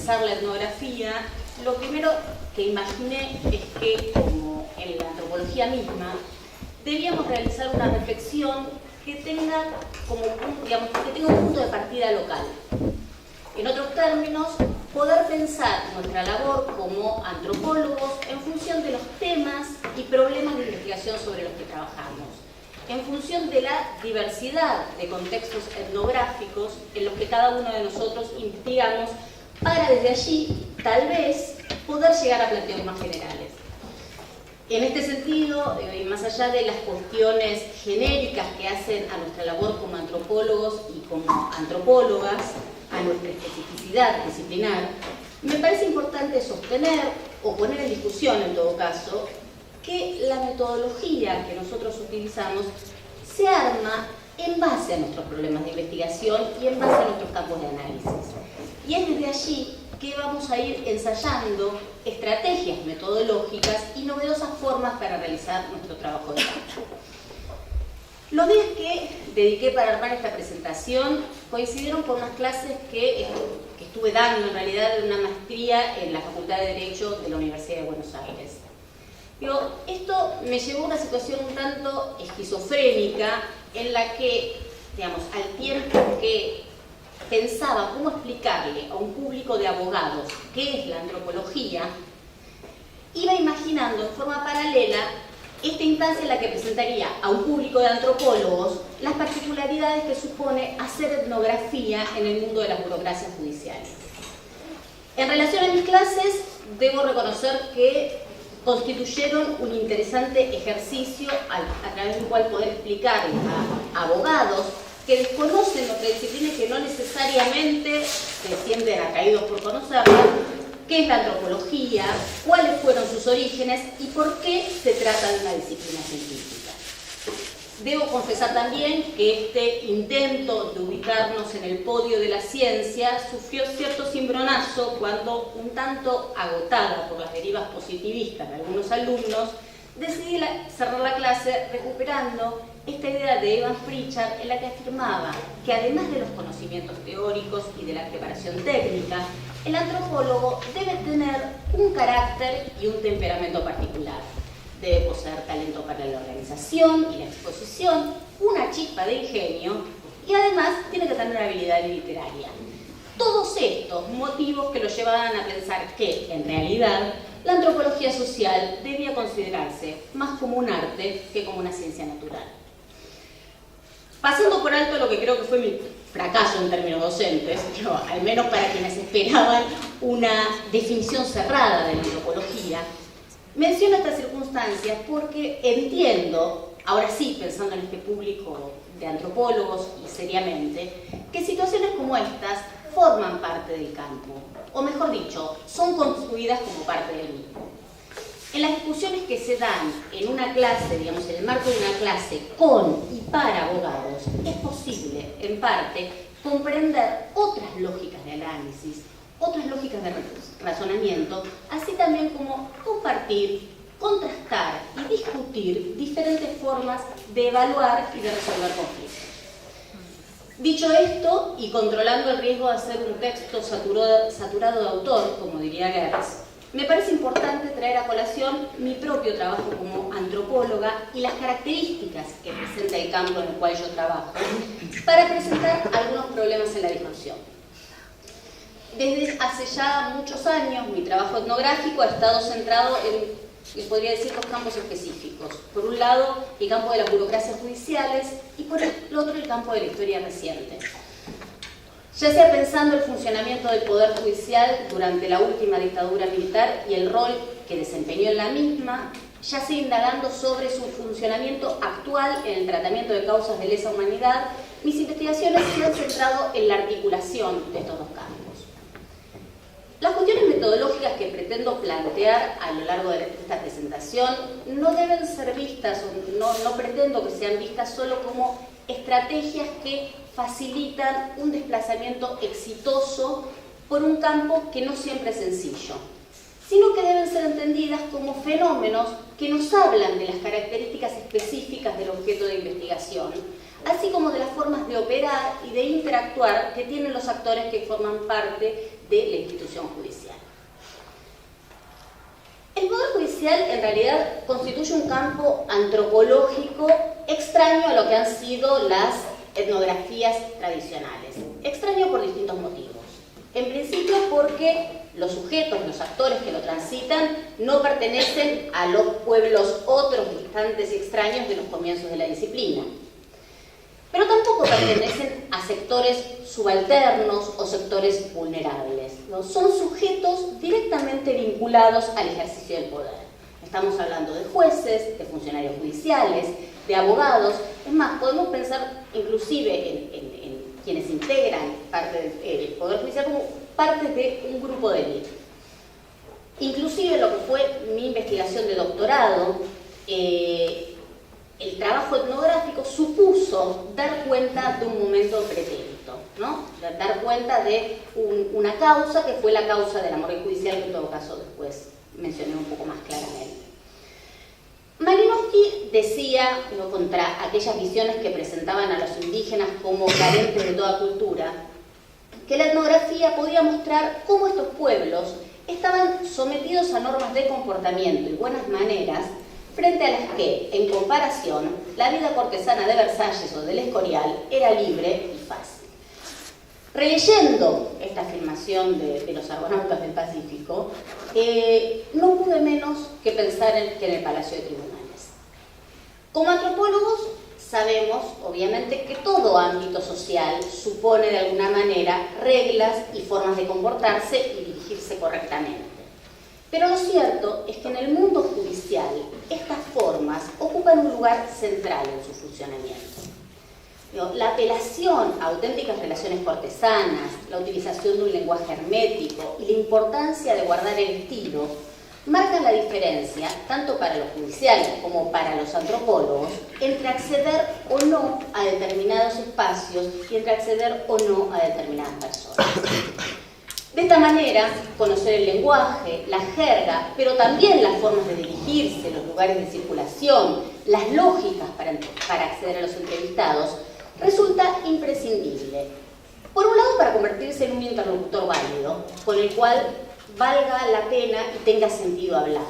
pensar la etnografía, lo primero que imaginé es que, como en la antropología misma, debíamos realizar una reflexión que tenga un punto de partida local. En otros términos, poder pensar nuestra labor como antropólogos en función de los temas y problemas de investigación sobre los que trabajamos, en función de la diversidad de contextos etnográficos en los que cada uno de nosotros investigamos, para desde allí, tal vez, poder llegar a planteos más generales. En este sentido, y más allá de las cuestiones genéricas que hacen a nuestra labor como antropólogos y como antropólogas, a nuestra especificidad disciplinar, me parece importante sostener o poner en discusión, en todo caso, que la metodología que nosotros utilizamos se arma en base a nuestros problemas de investigación y en base a nuestros campos de análisis. Y es desde allí que vamos a ir ensayando estrategias metodológicas y novedosas formas para realizar nuestro trabajo de campo. Los días que dediqué para armar esta presentación coincidieron con unas clases que estuve dando en realidad de una maestría en la Facultad de Derecho de la Universidad de Buenos Aires. Esto me llevó a una situación un tanto esquizofrénica en la que, al tiempo que pensaba cómo explicarle a un público de abogados qué es la antropología, iba imaginando en forma paralela esta instancia en la que presentaría a un público de antropólogos las particularidades que supone hacer etnografía en el mundo de las burocracias judiciales. En relación a mis clases, debo reconocer que constituyeron un interesante ejercicio a través del cual poder explicarle a abogados que desconocen nuestra disciplina y que no necesariamente se sienten atraídos por conocerla, qué es la antropología, cuáles fueron sus orígenes y por qué se trata de una disciplina científica. Debo confesar también que este intento de ubicarnos en el podio de la ciencia sufrió cierto cimbronazo cuando, un tanto agotada por las derivas positivistas de algunos alumnos, decidí cerrar la clase recuperando esta idea de Evan Pritchard, en la que afirmaba que además de los conocimientos teóricos y de la preparación técnica, el antropólogo debe tener un carácter y un temperamento particular. Debe poseer talento para la organización y la exposición, una chispa de ingenio y además tiene que tener habilidad literaria. Todos estos motivos que lo llevaban a pensar que, en realidad, la antropología social debía considerarse más como un arte que como una ciencia natural. Pasando por alto lo que creo que fue mi fracaso en términos docentes, al menos para quienes esperaban una definición cerrada de la antropología, menciono estas circunstancias porque entiendo, ahora sí pensando en este público de antropólogos y seriamente, que situaciones como estas forman parte del campo, o mejor dicho, son construidas como parte del mismo. En las discusiones que se dan en una clase, en el marco de una clase con y para abogados, es posible, en parte, comprender otras lógicas de análisis, otras lógicas de razonamiento, así también como compartir, contrastar y discutir diferentes formas de evaluar y de resolver conflictos. Dicho esto, y controlando el riesgo de hacer un texto saturado de autor, como diría Geertz, me parece importante traer a colación mi propio trabajo como antropóloga y las características que presenta el campo en el cual yo trabajo, para presentar algunos problemas en la discusión. Desde hace ya muchos años, mi trabajo etnográfico ha estado centrado en, les podría decir, dos campos específicos. Por un lado, el campo de las burocracias judiciales y por el otro, el campo de la historia reciente. Ya sea pensando el funcionamiento del Poder Judicial durante la última dictadura militar y el rol que desempeñó en la misma, ya sea indagando sobre su funcionamiento actual en el tratamiento de causas de lesa humanidad, mis investigaciones se han centrado en la articulación de estos dos campos. Las cuestiones metodológicas que pretendo plantear a lo largo de esta presentación no deben ser vistas, no pretendo que sean vistas solo como estrategias que facilitan un desplazamiento exitoso por un campo que no siempre es sencillo, sino que deben ser entendidas como fenómenos que nos hablan de las características específicas del objeto de investigación, así como de las formas de operar y de interactuar que tienen los actores que forman parte de la institución judicial. El Poder Judicial en realidad constituye un campo antropológico extraño a lo que han sido las etnografías tradicionales. Extraño por distintos motivos. En principio porque los sujetos, los actores que lo transitan, no pertenecen a los pueblos otros, distantes y extraños de los comienzos de la disciplina. Pero tampoco pertenecen a sectores subalternos o sectores vulnerables, ¿no? Son sujetos directamente vinculados al ejercicio del poder. Estamos hablando de jueces, de funcionarios judiciales, de abogados. Es más, podemos pensar inclusive en quienes integran parte del Poder Judicial como parte de un grupo de élite. Inclusive lo que fue mi investigación de doctorado, el trabajo etnográfico supuso dar cuenta de un momento pretérito, ¿no? Dar cuenta de una causa que fue la causa de la morgue judicial, que en todo caso después mencioné un poco más claramente. Malinowski decía, ¿no?, contra aquellas visiones que presentaban a los indígenas como carentes de toda cultura, que la etnografía podía mostrar cómo estos pueblos estaban sometidos a normas de comportamiento y buenas maneras frente a las que, en comparación, la vida cortesana de Versalles o del Escorial era libre y fácil. Releyendo esta afirmación de los argonautas del Pacífico, no pude menos que pensar que en el Palacio de Tribunales. Como antropólogos sabemos, obviamente, que todo ámbito social supone de alguna manera reglas y formas de comportarse y dirigirse correctamente. Pero lo cierto es que en el mundo judicial estas formas ocupan un lugar central en su funcionamiento. La apelación a auténticas relaciones cortesanas, la utilización de un lenguaje hermético y la importancia de guardar el estilo marcan la diferencia, tanto para los judiciales como para los antropólogos, entre acceder o no a determinados espacios y entre acceder o no a determinadas personas. De esta manera, conocer el lenguaje, la jerga, pero también las formas de dirigirse, los lugares de circulación, las lógicas para acceder a los entrevistados, resulta imprescindible. Por un lado, para convertirse en un interlocutor válido, con el cual valga la pena y tenga sentido hablar.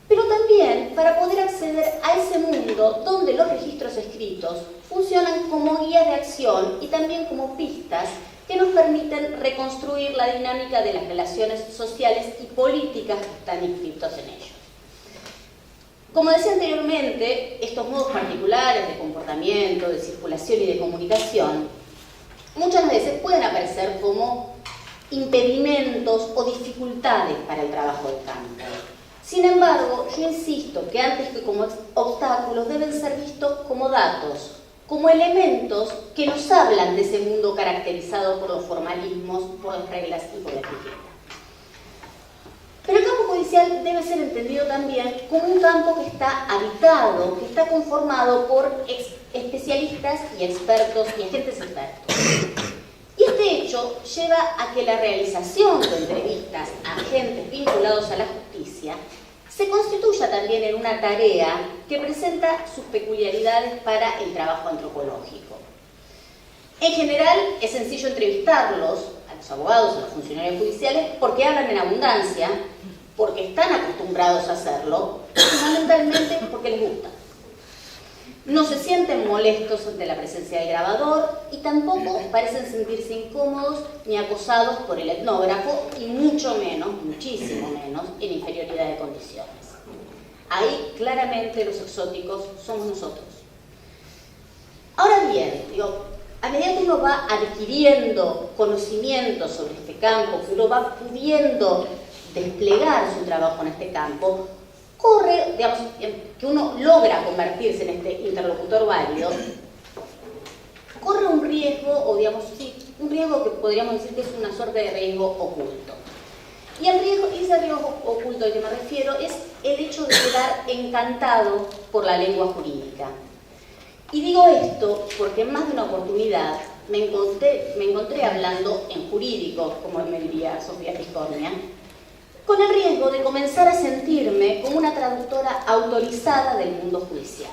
Pero también para poder acceder a ese mundo donde los registros escritos funcionan como guías de acción y también como pistas que nos permiten reconstruir la dinámica de las relaciones sociales y políticas que están inscritos en ellos. Como decía anteriormente, estos modos particulares de comportamiento, de circulación y de comunicación muchas veces pueden aparecer como impedimentos o dificultades para el trabajo del campo. Sin embargo, yo insisto que antes que como obstáculos deben ser vistos como datos, como elementos que nos hablan de ese mundo caracterizado por los formalismos, por las reglas y por la etiqueta. Pero el campo judicial debe ser entendido también como un campo que está habitado, que está conformado por especialistas y expertos y agentes expertos. Y este hecho lleva a que la realización de entrevistas a agentes vinculados a la justicia se constituya también en una tarea que presenta sus peculiaridades para el trabajo antropológico. En general, es sencillo entrevistarlos, a los abogados, a los funcionarios judiciales, porque hablan en abundancia, porque están acostumbrados a hacerlo, y fundamentalmente porque les gusta. No se sienten molestos ante la presencia del grabador y tampoco parecen sentirse incómodos ni acosados por el etnógrafo y mucho menos, muchísimo menos, en inferioridad de condiciones. Ahí claramente los exóticos somos nosotros. Ahora bien, a medida que uno va adquiriendo conocimiento sobre este campo, que uno va pudiendo desplegar su trabajo en este campo, corre, digamos, que uno logra convertirse en este interlocutor válido, corre un riesgo, o digamos, sí, un riesgo que podríamos decir que es una suerte de riesgo oculto. Y ese riesgo oculto al que me refiero es el hecho de quedar encantado por la lengua jurídica. Y digo esto porque en más de una oportunidad me encontré hablando en jurídico, como me diría Sofía Piscornia, con el riesgo de comenzar a sentirme como una traductora autorizada del mundo judicial.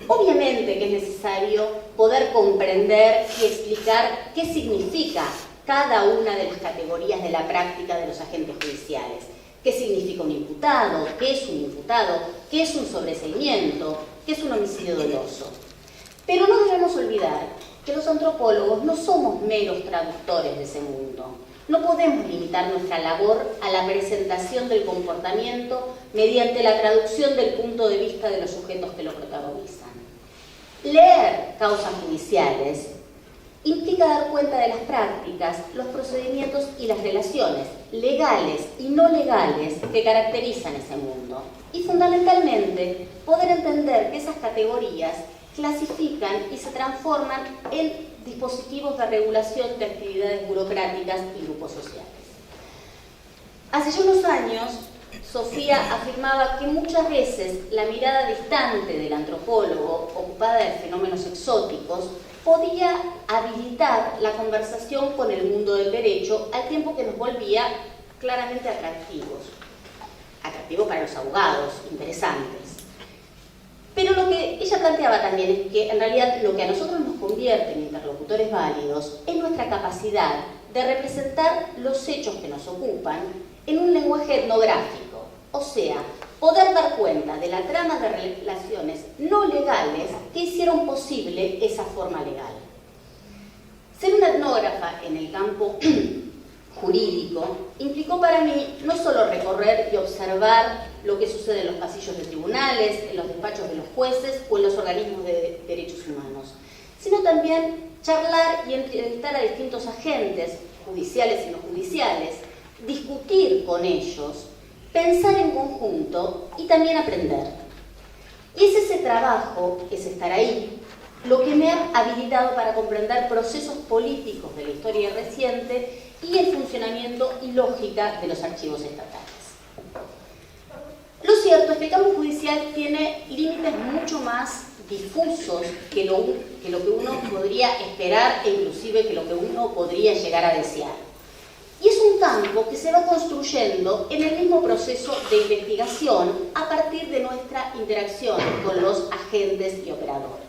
Obviamente que es necesario poder comprender y explicar qué significa cada una de las categorías de la práctica de los agentes judiciales. ¿Qué significa un imputado? ¿Qué es un imputado? ¿Qué es un sobreseimiento? ¿Qué es un homicidio doloso? Pero no debemos olvidar que los antropólogos no somos meros traductores de ese mundo. No podemos limitar nuestra labor a la presentación del comportamiento mediante la traducción del punto de vista de los sujetos que lo protagonizan. Leer causas judiciales implica dar cuenta de las prácticas, los procedimientos y las relaciones legales y no legales que caracterizan ese mundo. Y fundamentalmente, poder entender que esas categorías clasifican y se transforman en dispositivos de regulación de actividades burocráticas y grupos sociales. Hace ya unos años, Sofía afirmaba que muchas veces la mirada distante del antropólogo, ocupada de fenómenos exóticos, podía habilitar la conversación con el mundo del derecho al tiempo que nos volvía claramente atractivos. Atractivos para los abogados, interesantes. Pero lo que ella planteaba también es que en realidad lo que a nosotros nos convierte en interlocutores válidos es nuestra capacidad de representar los hechos que nos ocupan en un lenguaje etnográfico, o sea, poder dar cuenta de la trama de relaciones no legales que hicieron posible esa forma legal. Ser una etnógrafa en el campo jurídico implicó para mí no solo recorrer y observar lo que sucede en los pasillos de tribunales, en los despachos de los jueces o en los organismos de derechos humanos, sino también charlar y entrevistar a distintos agentes, judiciales y no judiciales, discutir con ellos, pensar en conjunto y también aprender. Y es ese trabajo, es estar ahí, lo que me ha habilitado para comprender procesos políticos de la historia reciente y el funcionamiento y lógica de los archivos estatales. Lo cierto es que el campo judicial tiene límites mucho más difusos que lo que uno podría esperar e inclusive que lo que uno podría llegar a desear. Y es un campo que se va construyendo en el mismo proceso de investigación a partir de nuestra interacción con los agentes y operadores.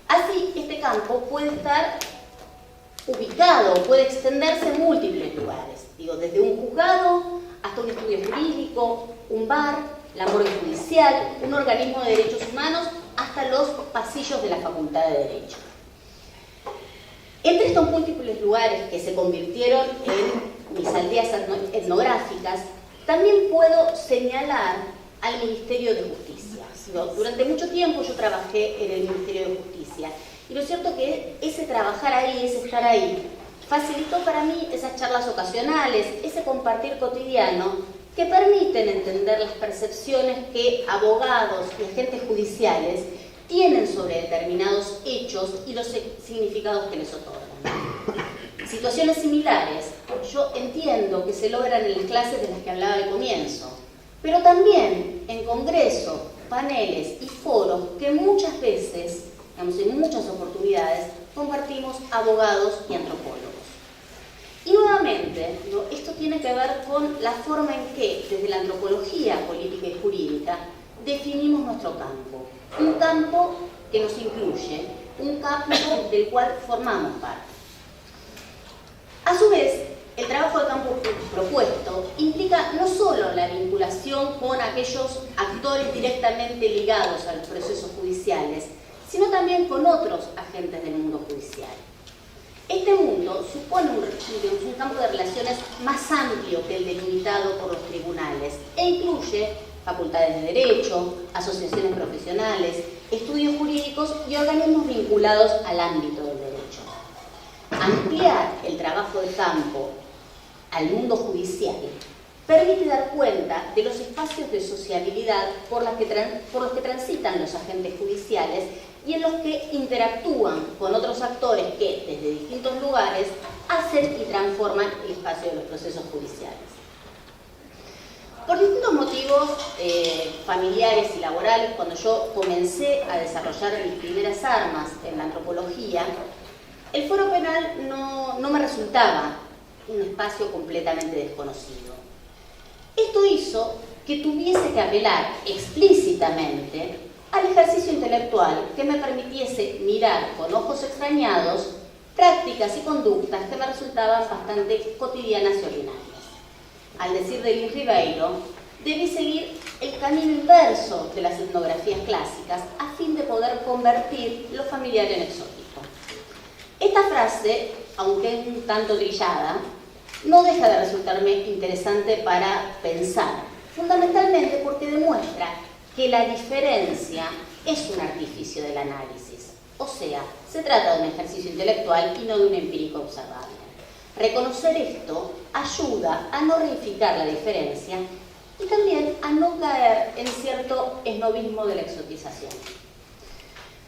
Así, este campo puede estar ubicado, puede extenderse en múltiples lugares, desde un juzgado hasta un estudio jurídico, un bar, la morgue judicial, un organismo de derechos humanos, hasta los pasillos de la Facultad de Derecho. Entre estos múltiples lugares que se convirtieron en mis aldeas etnográficas, también puedo señalar al Ministerio de Justicia. Durante mucho tiempo yo trabajé en el Ministerio de Justicia y lo cierto que ese trabajar ahí, ese estar ahí, facilitó para mí esas charlas ocasionales, ese compartir cotidiano que permiten entender las percepciones que abogados y agentes judiciales tienen sobre determinados hechos y los significados que les otorgan. Situaciones similares, yo entiendo que se logran en las clases de las que hablaba al comienzo, pero también en congresos, paneles y foros que muchas veces, en muchas oportunidades, compartimos abogados y antropólogos. Y nuevamente, esto tiene que ver con la forma en que, desde la antropología política y jurídica, definimos nuestro campo. Un campo que nos incluye, un campo del cual formamos parte. A su vez, el trabajo de campo propuesto implica no solo la vinculación con aquellos actores directamente ligados a los procesos judiciales, sino también con otros agentes del mundo judicial. Este mundo supone un campo de relaciones más amplio que el delimitado por los tribunales e incluye facultades de derecho, asociaciones profesionales, estudios jurídicos y organismos vinculados al ámbito del derecho. Ampliar el trabajo de campo al mundo judicial permite dar cuenta de los espacios de sociabilidad por los que transitan los agentes judiciales y en los que interactúan con otros actores que, desde distintos lugares, hacen y transforman el espacio de los procesos judiciales. Por distintos motivos familiares y laborales, cuando yo comencé a desarrollar mis primeras armas en la antropología, el foro penal no me resultaba un espacio completamente desconocido. Esto hizo que tuviese que apelar explícitamente al ejercicio intelectual que me permitiese mirar con ojos extrañados prácticas y conductas que me resultaban bastante cotidianas y ordinarias. Al decir de Lins Ribeiro, debí seguir el camino inverso de las etnografías clásicas a fin de poder convertir lo familiar en exótico. Esta frase, aunque es un tanto trillada, no deja de resultarme interesante para pensar, fundamentalmente porque demuestra que la diferencia es un artificio del análisis. O sea, se trata de un ejercicio intelectual y no de un empírico observable. Reconocer esto ayuda a no reificar la diferencia y también a no caer en cierto esnobismo de la exotización.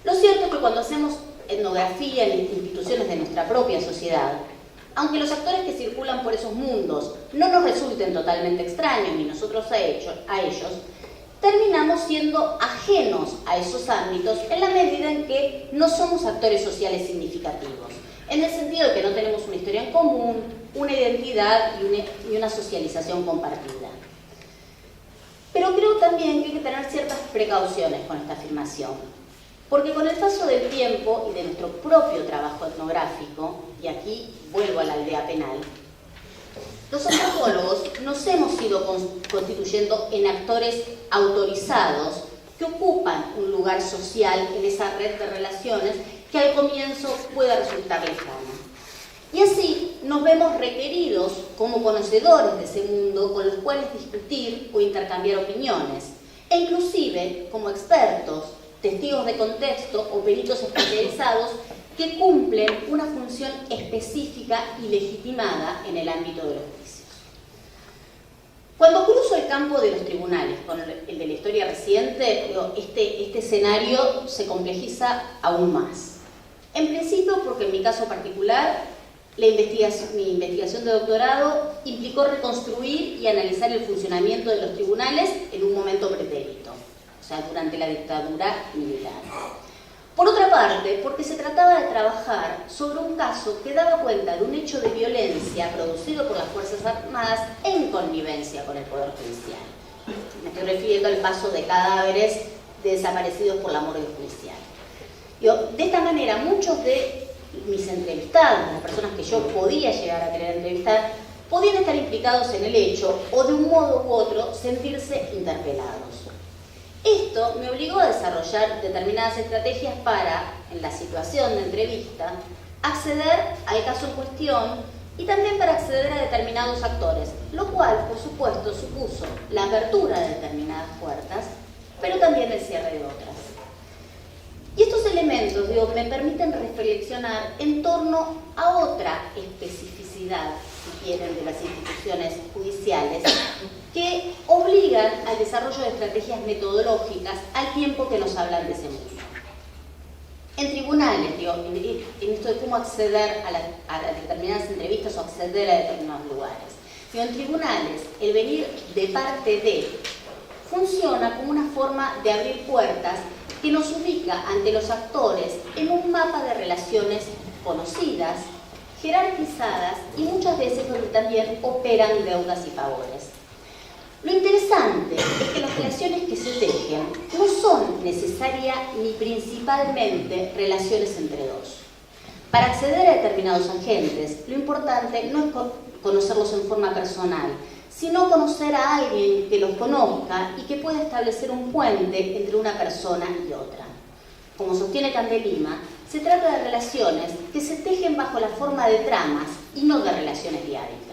Lo cierto es que cuando hacemos etnografía en instituciones de nuestra propia sociedad, aunque los actores que circulan por esos mundos no nos resulten totalmente extraños ni nosotros a ellos, terminamos siendo ajenos a esos ámbitos en la medida en que no somos actores sociales significativos, en el sentido de que no tenemos una historia en común, una identidad y una socialización compartida. Pero creo también que hay que tener ciertas precauciones con esta afirmación, porque con el paso del tiempo y de nuestro propio trabajo etnográfico, y aquí vuelvo a la aldea penal, los antropólogos nos hemos ido constituyendo en actores autorizados que ocupan un lugar social en esa red de relaciones que al comienzo puede resultar lejana. Y así nos vemos requeridos como conocedores de ese mundo con los cuales discutir o intercambiar opiniones, e inclusive como expertos, testigos de contexto o peritos especializados que cumplen una función específica y legitimada en el ámbito de los juicios. Cuando cruzo el campo de los tribunales con el de la historia reciente, este escenario se complejiza aún más. En principio porque en mi caso particular, mi investigación de doctorado implicó reconstruir y analizar el funcionamiento de los tribunales en un momento pretérito, o sea, durante la dictadura militar. Por otra parte, porque se trataba de trabajar sobre un caso que daba cuenta de un hecho de violencia producido por las Fuerzas Armadas en connivencia con el Poder Judicial. Me estoy refiriendo al paso de cadáveres de desaparecidos por la morgue judicial. De esta manera, muchos de mis entrevistados, las personas que yo podía llegar a querer entrevistar, podían estar implicados en el hecho o de un modo u otro sentirse interpelados. Esto me obligó a desarrollar determinadas estrategias para, en la situación de entrevista, acceder al caso en cuestión y también para acceder a determinados actores, lo cual, por supuesto, supuso la apertura de determinadas puertas, pero también el cierre de otras. Y estos elementos, me permiten reflexionar en torno a otra especificidad, si quieren, de las instituciones judiciales, que obligan al desarrollo de estrategias metodológicas al tiempo que nos hablan de ese mundo. En tribunales, en esto de cómo acceder a determinadas entrevistas o acceder a determinados lugares. En tribunales, el venir de parte de funciona como una forma de abrir puertas que nos ubica ante los actores en un mapa de relaciones conocidas, jerarquizadas y muchas veces donde también operan deudas y favores. Lo interesante es que las relaciones que se tejen no son necesarias ni principalmente relaciones entre dos. Para acceder a determinados agentes, lo importante no es conocerlos en forma personal, sino conocer a alguien que los conozca y que pueda establecer un puente entre una persona y otra. Como sostiene Candelima, se trata de relaciones que se tejen bajo la forma de tramas y no de relaciones diádicas.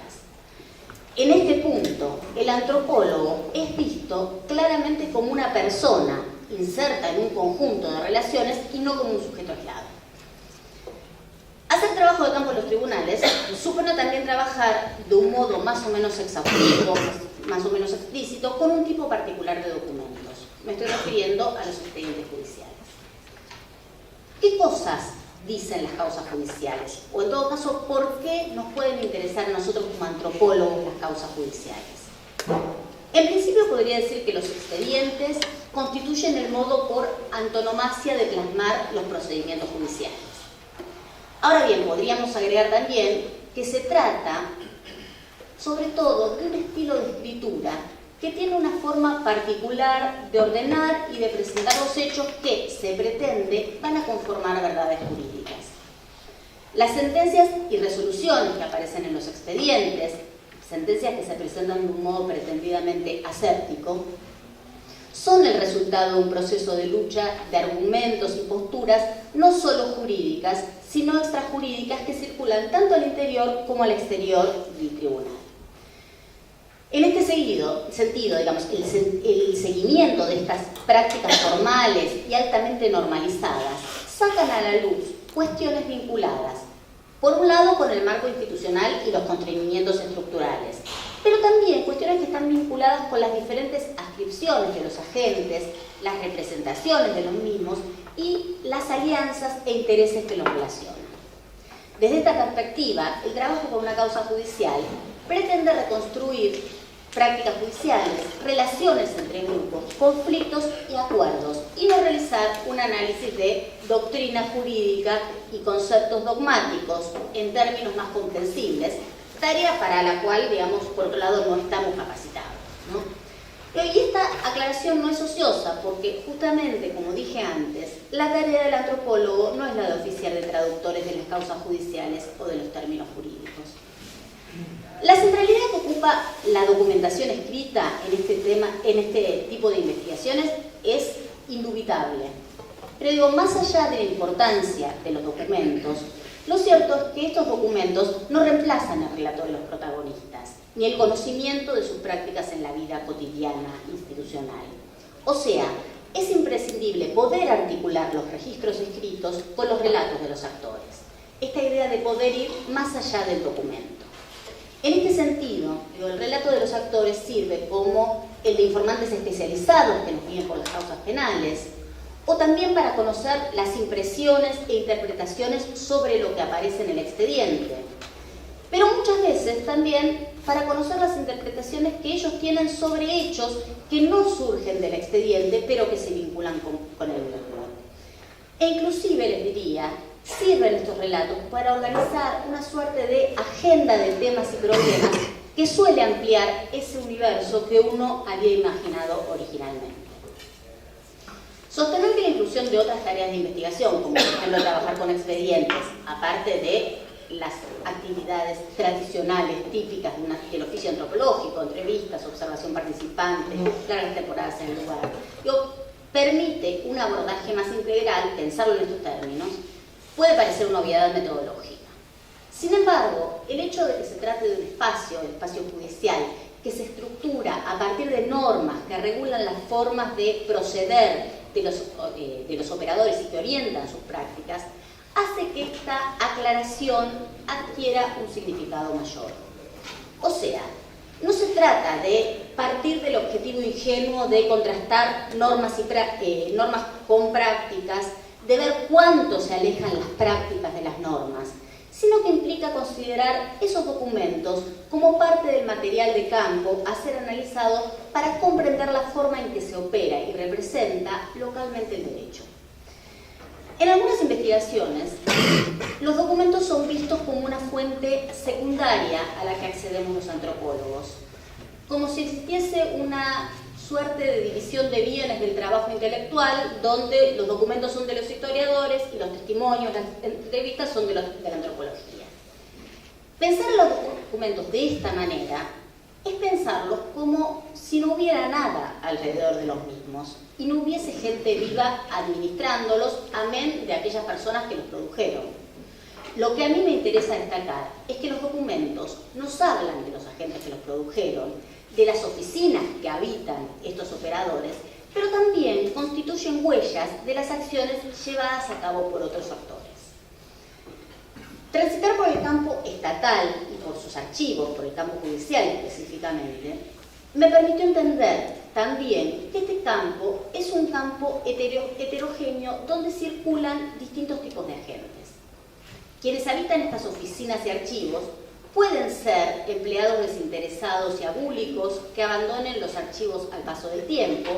En este punto, el antropólogo es visto claramente como una persona inserta en un conjunto de relaciones y no como un sujeto aislado. Hacer trabajo de campo en los tribunales supone también trabajar de un modo más o menos exhaustivo, más o menos explícito, con un tipo particular de documentos. Me estoy refiriendo a los expedientes judiciales. ¿Qué cosas dicen las causas judiciales? O en todo caso, ¿por qué nos pueden interesar a nosotros como antropólogos las causas judiciales? En principio podría decir que los expedientes constituyen el modo por antonomasia de plasmar los procedimientos judiciales. Ahora bien, podríamos agregar también que se trata, sobre todo, de un estilo de escritura que tiene una forma particular de ordenar y de presentar los hechos que, se pretende, van a conformar verdades jurídicas. Las sentencias y resoluciones que aparecen en los expedientes, sentencias que se presentan de un modo pretendidamente aséptico, son el resultado de un proceso de lucha de argumentos y posturas no solo jurídicas, sino extrajurídicas que circulan tanto al interior como al exterior del tribunal. En este sentido, digamos, el seguimiento de estas prácticas formales y altamente normalizadas sacan a la luz cuestiones vinculadas, por un lado, con el marco institucional y los constreñimientos estructurales, pero también cuestiones que están vinculadas con las diferentes adscripciones de los agentes, las representaciones de los mismos y las alianzas e intereses que los relacionan. Desde esta perspectiva, el trabajo con una causa judicial pretende reconstruir prácticas judiciales, relaciones entre grupos, conflictos y acuerdos, y no realizar un análisis de doctrina jurídica y conceptos dogmáticos en términos más comprensibles, tarea para la cual, digamos, por otro lado, no estamos capacitados, ¿no? Y esta aclaración no es ociosa, porque justamente, como dije antes, la tarea del antropólogo no es la de oficiar de traductores de las causas judiciales o de los términos jurídicos. La centralidad que ocupa la documentación escrita en este tipo de investigaciones es indubitable. Pero digo, más allá de la importancia de los documentos, lo cierto es que estos documentos no reemplazan el relato de los protagonistas, ni el conocimiento de sus prácticas en la vida cotidiana institucional. O sea, es imprescindible poder articular los registros escritos con los relatos de los actores. Esta idea de poder ir más allá del documento. En este sentido, el relato de los actores sirve como el de informantes especializados que nos guíen por las causas penales, o también para conocer las impresiones e interpretaciones sobre lo que aparece en el expediente. Pero muchas veces también para conocer las interpretaciones que ellos tienen sobre hechos que no surgen del expediente, pero que se vinculan con el mismo. E inclusive les diría, sirven estos relatos para organizar una suerte de agenda de temas y problemas que suele ampliar ese universo que uno había imaginado originalmente. Sostener que la inclusión de otras tareas de investigación, como por ejemplo trabajar con expedientes, aparte de las actividades tradicionales típicas del oficio antropológico, entrevistas, observación participante, largas temporadas en el lugar, permite un abordaje más integral, pensarlo en estos términos, puede parecer una obviedad metodológica. Sin embargo, el hecho de que se trate de un espacio, el espacio judicial, que se estructura a partir de normas que regulan las formas de proceder de los operadores y que orientan sus prácticas, hace que esta aclaración adquiera un significado mayor. O sea, no se trata de partir del objetivo ingenuo de contrastar normas con prácticas, de ver cuánto se alejan las prácticas de las normas, sino que implica considerar esos documentos como parte del material de campo a ser analizado para comprender la forma en que se opera y representa localmente el derecho. En algunas investigaciones, los documentos son vistos como una fuente secundaria a la que accedemos los antropólogos, como si existiese una suerte de división de bienes del trabajo intelectual, donde los documentos son de los historiadores y los testimonios, las entrevistas son de la antropología. Pensar en los documentos de esta manera es pensarlos como si no hubiera nada alrededor de los mismos y no hubiese gente viva administrándolos, amén de aquellas personas que los produjeron. Lo que a mí me interesa destacar es que los documentos nos hablan de los agentes que los produjeron, de las oficinas que habitan estos operadores, pero también constituyen huellas de las acciones llevadas a cabo por otros actores. Transitar por el campo estatal y por sus archivos, por el campo judicial específicamente, me permitió entender también que este campo es un campo heterogéneo donde circulan distintos tipos de agentes. Quienes habitan estas oficinas y archivos pueden ser empleados desinteresados y abúlicos que abandonen los archivos al paso del tiempo,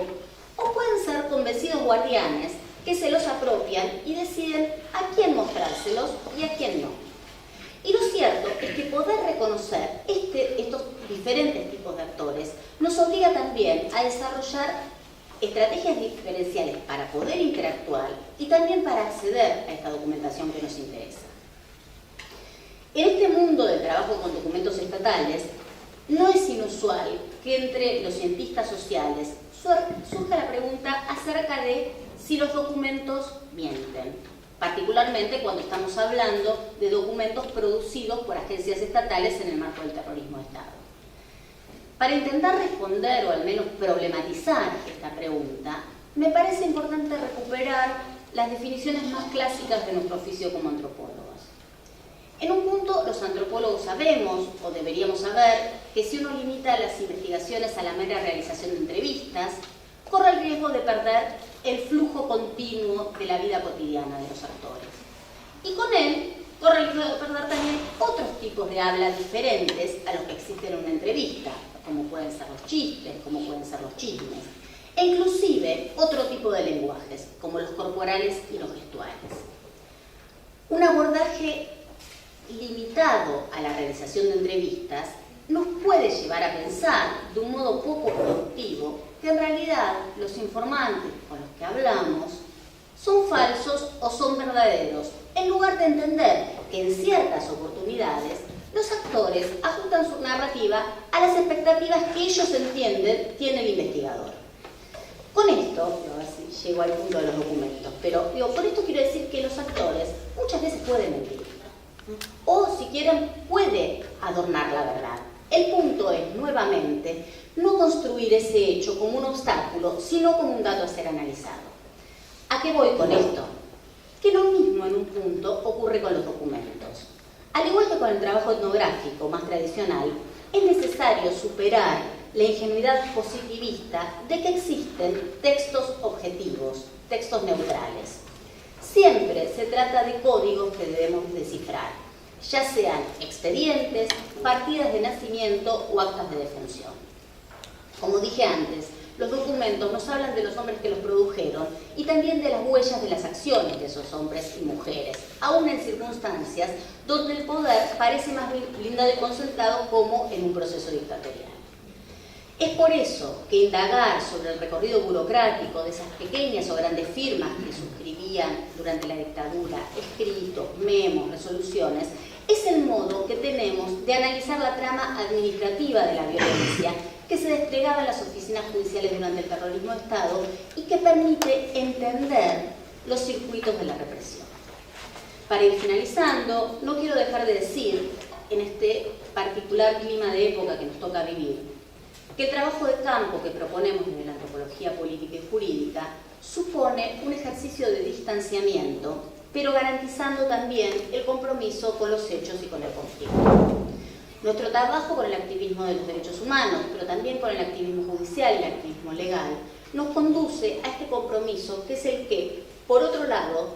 o pueden ser convencidos guardianes que se los apropian y deciden a quién mostrárselos y a quién no. Y lo cierto es que poder reconocer estos diferentes tipos de actores nos obliga también a desarrollar estrategias diferenciales para poder interactuar y también para acceder a esta documentación que nos interesa. En este mundo del trabajo con documentos estatales, no es inusual que entre los cientistas sociales surja la pregunta acerca de si los documentos mienten, particularmente cuando estamos hablando de documentos producidos por agencias estatales en el marco del terrorismo de Estado. Para intentar responder o al menos problematizar esta pregunta, me parece importante recuperar las definiciones más clásicas de nuestro oficio como antropólogos. En un punto, los antropólogos sabemos, o deberíamos saber, que si uno limita las investigaciones a la mera realización de entrevistas, corre el riesgo de perder el flujo continuo de la vida cotidiana de los actores. Y con él, corre el riesgo de perder también otros tipos de habla diferentes a los que existen en una entrevista, como pueden ser los chistes, como pueden ser los chismes, e inclusive otro tipo de lenguajes, como los corporales y los gestuales. Un abordaje limitado a la realización de entrevistas nos puede llevar a pensar de un modo poco productivo que en realidad los informantes con los que hablamos son falsos o son verdaderos, en lugar de entender que en ciertas oportunidades los actores ajustan su narrativa a las expectativas que ellos entienden tiene el investigador. Con esto, a ver si llego al punto de los documentos, pero con esto quiero decir que los actores muchas veces pueden mentir, o si quieren puede adornar la verdad. El punto es, nuevamente, no construir ese hecho como un obstáculo, sino como un dato a ser analizado. ¿A qué voy con esto? Que lo mismo en un punto ocurre con los documentos. Al igual que con el trabajo etnográfico más tradicional, es necesario superar la ingenuidad positivista de que existen textos objetivos, textos neutrales. Siempre se trata de códigos que debemos descifrar, ya sean expedientes, partidas de nacimiento o actas de defunción. Como dije antes, los documentos nos hablan de los hombres que los produjeron y también de las huellas de las acciones de esos hombres y mujeres, aún en circunstancias donde el poder parece más blindado y concentrado como en un proceso dictatorial. Es por eso que indagar sobre el recorrido burocrático de esas pequeñas o grandes firmas que suscribían durante la dictadura, escritos, memos, resoluciones, es el modo que tenemos de analizar la trama administrativa de la violencia que se desplegaba en las oficinas judiciales durante el terrorismo de Estado y que permite entender los circuitos de la represión. Para ir finalizando, no quiero dejar de decir, en este particular clima de época que nos toca vivir, que el trabajo de campo que proponemos desde la antropología política y jurídica supone un ejercicio de distanciamiento, pero garantizando también el compromiso con los hechos y con el conflicto. Nuestro trabajo con el activismo de los derechos humanos, pero también con el activismo judicial y el activismo legal, nos conduce a este compromiso que es el que, por otro lado,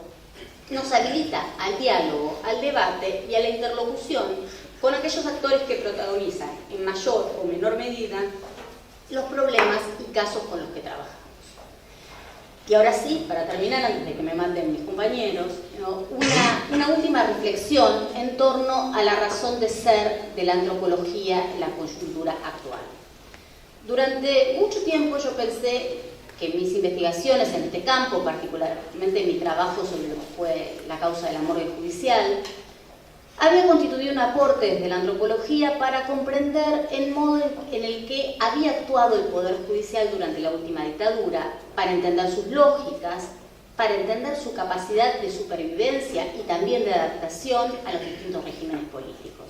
nos habilita al diálogo, al debate y a la interlocución con aquellos actores que protagonizan, en mayor o menor medida, los problemas y casos con los que trabajamos. Y ahora sí, para terminar, antes de que me maten mis compañeros, una última reflexión en torno a la razón de ser de la antropología en la coyuntura actual. Durante mucho tiempo yo pensé que mis investigaciones en este campo, particularmente mi trabajo sobre lo que fue la causa de la morgue judicial, había constituido un aporte desde la antropología para comprender el modo en el que había actuado el Poder Judicial durante la última dictadura, para entender sus lógicas, para entender su capacidad de supervivencia y también de adaptación a los distintos regímenes políticos.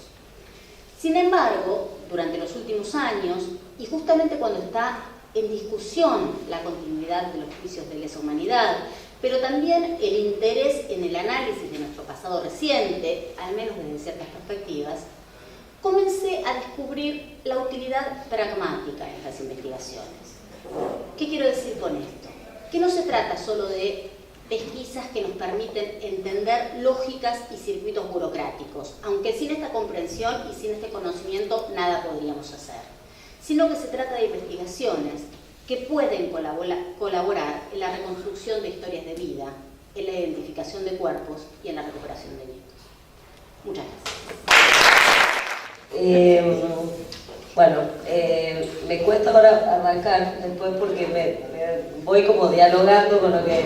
Sin embargo, durante los últimos años, y justamente cuando está en discusión la continuidad de los juicios de lesa humanidad, pero también el interés en el análisis de nuestro pasado reciente, al menos desde ciertas perspectivas, comencé a descubrir la utilidad pragmática de estas investigaciones. ¿Qué quiero decir con esto? Que no se trata solo de pesquisas que nos permiten entender lógicas y circuitos burocráticos, aunque sin esta comprensión y sin este conocimiento nada podríamos hacer, sino que se trata de investigaciones que pueden colaborar en la reconstrucción de historias de vida, en la identificación de cuerpos y en la recuperación de nietos. Muchas gracias. Bueno, me cuesta ahora arrancar después porque me voy como dialogando con lo que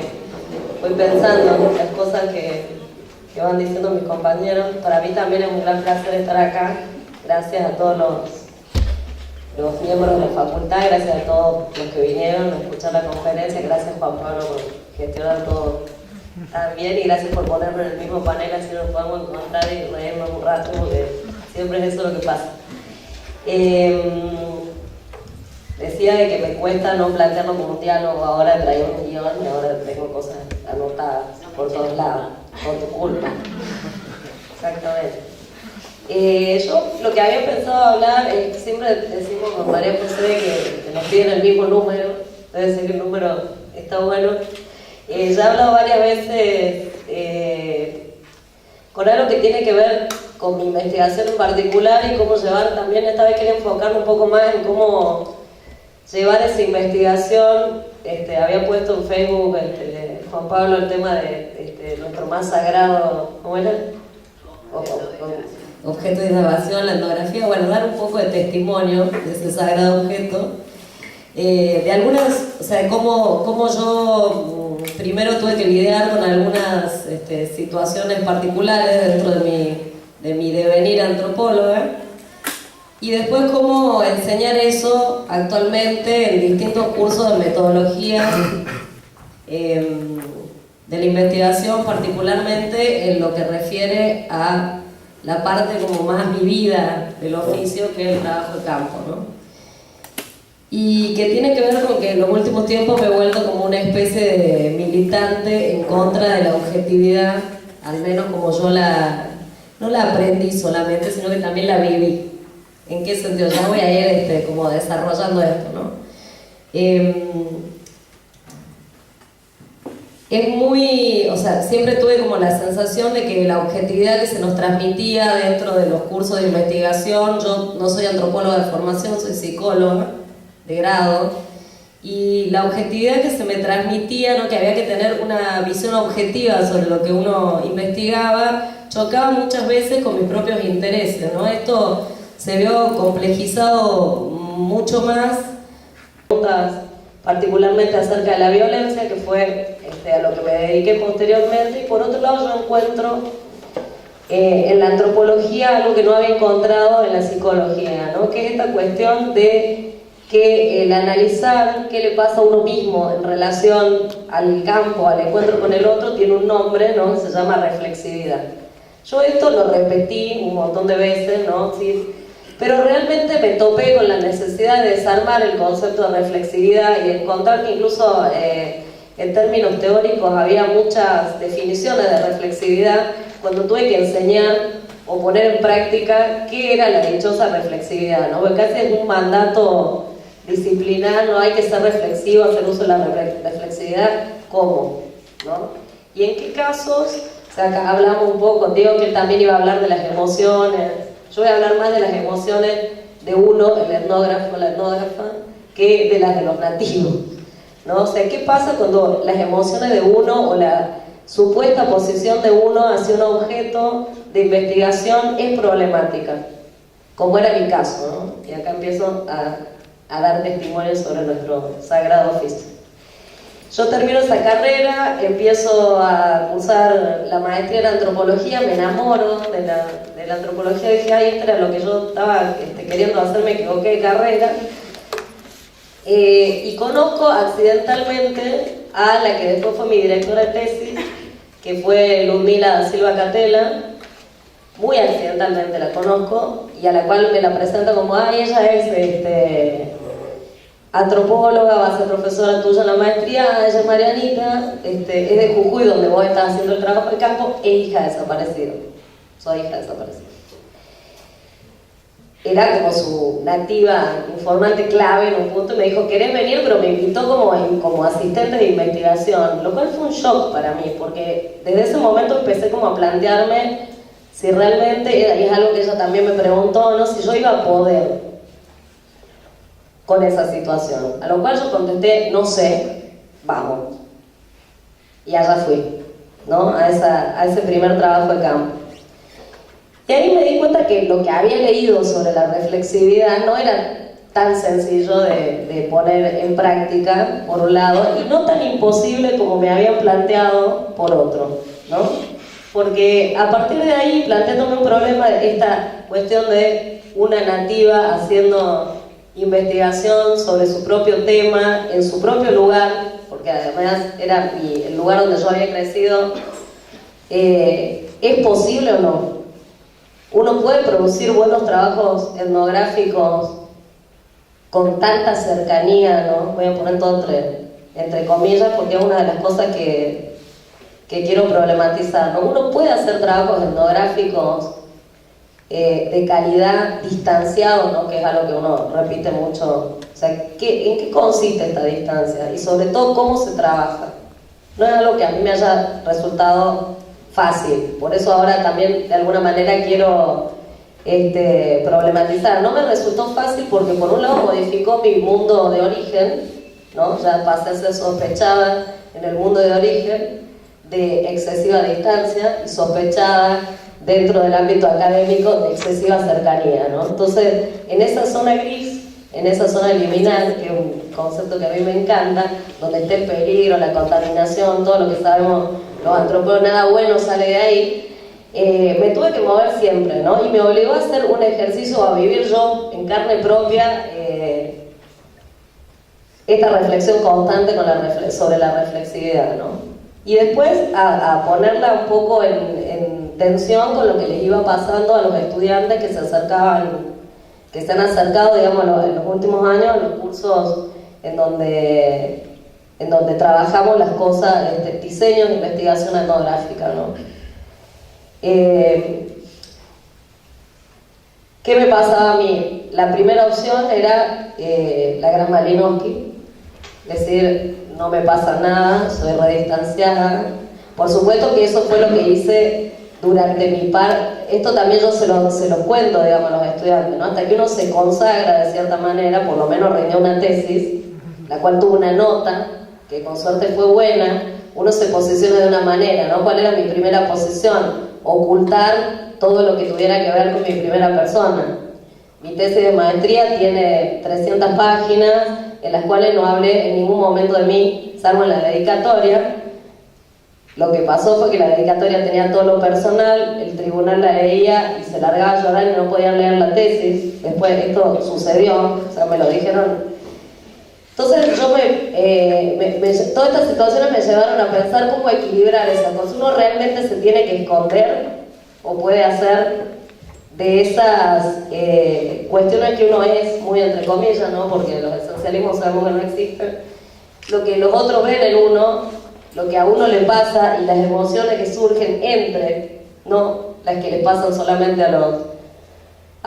voy pensando, las cosas que van diciendo mis compañeros. Para mí también es un gran placer estar acá. Gracias a todos los miembros de la facultad, gracias a todos los que vinieron a escuchar la conferencia, gracias Juan Pablo por gestionar todo tan bien y gracias por ponerme en el mismo panel, así nos podemos encontrar y reírnos un rato, porque siempre es eso lo que pasa. Decía de que me cuesta no plantearlo como un diálogo, ahora traía un guión y ahora tengo cosas anotadas por todos lados, por tu culpa. Exactamente. Yo lo que había pensado hablar, siempre decimos con María José que nos piden el mismo número, debe ser que el número está bueno. Ya he hablado varias veces con algo que tiene que ver con mi investigación en particular y cómo llevar también, esta vez quería enfocarme un poco más en cómo llevar esa investigación. Había puesto en Facebook Juan Pablo el tema de nuestro más sagrado, ¿cómo era? Objeto de innovación, la etnografía, bueno, dar un poco de testimonio de ese sagrado objeto, de algunas, o sea, cómo yo primero tuve que lidiar con algunas situaciones particulares dentro de mi devenir antropóloga, y después cómo enseñar eso actualmente en distintos cursos de metodología de la investigación, particularmente en lo que refiere a la parte como más vivida del oficio, que es el trabajo de campo, ¿no? Y que tiene que ver con que en los últimos tiempos me he vuelto como una especie de militante en contra de la objetividad, al menos como yo no la aprendí solamente, sino que también la viví. ¿En qué sentido? Ya voy a ir como desarrollando esto, ¿no? Es muy, o sea, siempre tuve como la sensación de que la objetividad que se nos transmitía dentro de los cursos de investigación, yo no soy antropóloga de formación, soy psicóloga de grado, y la objetividad que se me transmitía, ¿no? Que había que tener una visión objetiva sobre lo que uno investigaba, chocaba muchas veces con mis propios intereses, ¿no? Esto se vio complejizado mucho más, particularmente acerca de la violencia, que fue a lo que me dediqué posteriormente, y por otro lado yo encuentro en la antropología algo que no había encontrado en la psicología, ¿no? Que es esta cuestión de que el analizar qué le pasa a uno mismo en relación al campo, al encuentro con el otro, tiene un nombre, ¿no? Se llama reflexividad. Yo esto lo repetí un montón de veces, ¿no? Sí, pero realmente me topé con la necesidad de desarmar el concepto de reflexividad y encontrar que incluso en términos teóricos había muchas definiciones de reflexividad cuando tuve que enseñar o poner en práctica qué era la dichosa reflexividad, ¿no? Porque casi es un mandato disciplinar, no hay que ser reflexivo, hacer uso de la reflexividad, ¿cómo? ¿No? ¿Y en qué casos? O sea, acá hablamos un poco, digo que él también iba a hablar de las emociones. Yo voy a hablar más de las emociones de uno, el etnógrafo, la etnógrafa, que de las de los nativos, ¿no? O sea, ¿qué pasa cuando las emociones de uno o la supuesta posición de uno hacia un objeto de investigación es problemática? Como era mi caso, ¿no? Y acá empiezo a dar testimonio sobre nuestro sagrado oficio. Yo termino esa carrera, empiezo a cursar la maestría en antropología, me enamoro de la antropología, dije, ay, esto era lo que yo estaba queriendo hacer, me equivoqué de carrera. Y conozco accidentalmente a la que después fue mi directora de tesis, que fue Ludmila Silva Catela, muy accidentalmente la conozco, y a la cual me la presenta como, ay, ella es antropóloga, va a ser profesora tuya en la maestría, ella es Marianita, es de Jujuy, donde vos estás haciendo el trabajo de campo, es hija desaparecida. Soy hija desaparecida. Era como su nativa informante clave en un punto y me dijo, ¿querés venir? Pero me invitó como asistente de investigación, lo cual fue un shock para mí, porque desde ese momento empecé como a plantearme si realmente, y es algo que ella también me preguntó, ¿no? Si yo iba a poder con esa situación, a lo cual yo contesté, no sé, vamos. Y allá fui, ¿no? A ese primer trabajo de campo. Y ahí me di cuenta que lo que había leído sobre la reflexividad no era tan sencillo de poner en práctica, por un lado, y no tan imposible como me habían planteado, por otro, ¿no? Porque a partir de ahí, planteándome un problema de esta cuestión de una nativa haciendo investigación sobre su propio tema, en su propio lugar, porque además era el lugar donde yo había crecido, ¿es posible o no? Uno puede producir buenos trabajos etnográficos con tanta cercanía, ¿no? Voy a poner todo entre comillas, porque es una de las cosas que quiero problematizar, ¿no? Uno puede hacer trabajos etnográficos de calidad distanciados, ¿no? Que es algo que uno repite mucho. O sea, ¿en qué consiste esta distancia? Y sobre todo, ¿cómo se trabaja? No es algo que a mí me haya resultado fácil. Por eso ahora también, de alguna manera, quiero problematizar. No me resultó fácil porque, por un lado, modificó mi mundo de origen, ¿no? Ya pasé a ser sospechada en el mundo de origen de excesiva distancia y sospechada dentro del ámbito académico de excesiva cercanía, ¿no? Entonces, en esa zona gris, en esa zona liminal, que es un concepto que a mí me encanta, donde está el peligro, la contaminación, todo lo que sabemos los antropólogos, nada bueno sale de ahí, me tuve que mover siempre, ¿no? Y me obligó a hacer un ejercicio, a vivir yo en carne propia esta reflexión constante sobre la reflexividad, ¿no? Y después a ponerla un poco en tensión con lo que les iba pasando a los estudiantes que se han acercado, digamos, en los últimos años a los cursos en donde trabajamos las cosas, diseño de investigación etnográfica, ¿no? ¿Qué me pasaba a mí? La primera opción era la Gran Malinowski, es decir, no me pasa nada, soy redistanciada. Por supuesto que eso fue lo que hice durante mi esto también yo se los cuento, digamos, a los estudiantes, ¿no? Hasta que uno se consagra de cierta manera, por lo menos rindió una tesis, la cual tuvo una nota, que con suerte fue buena, uno se posiciona de una manera, ¿no? ¿Cuál era mi primera posición? Ocultar todo lo que tuviera que ver con mi primera persona. Mi tesis de maestría tiene 300 páginas, en las cuales no hablé en ningún momento de mí, salvo en la dedicatoria. Lo que pasó fue que la dedicatoria tenía todo lo personal, el tribunal la leía y se largaba a llorar y no podían leer la tesis. Después esto sucedió, o sea, me lo dijeron. Entonces yo todas estas situaciones me llevaron a pensar cómo equilibrar esa cosa. Uno realmente se tiene que esconder o puede hacer de esas cuestiones que uno es, muy entre comillas, ¿no? Porque los esencialismos sabemos que no existen, lo que los otros ven en uno, lo que a uno le pasa y las emociones que surgen entre, no las que le pasan solamente a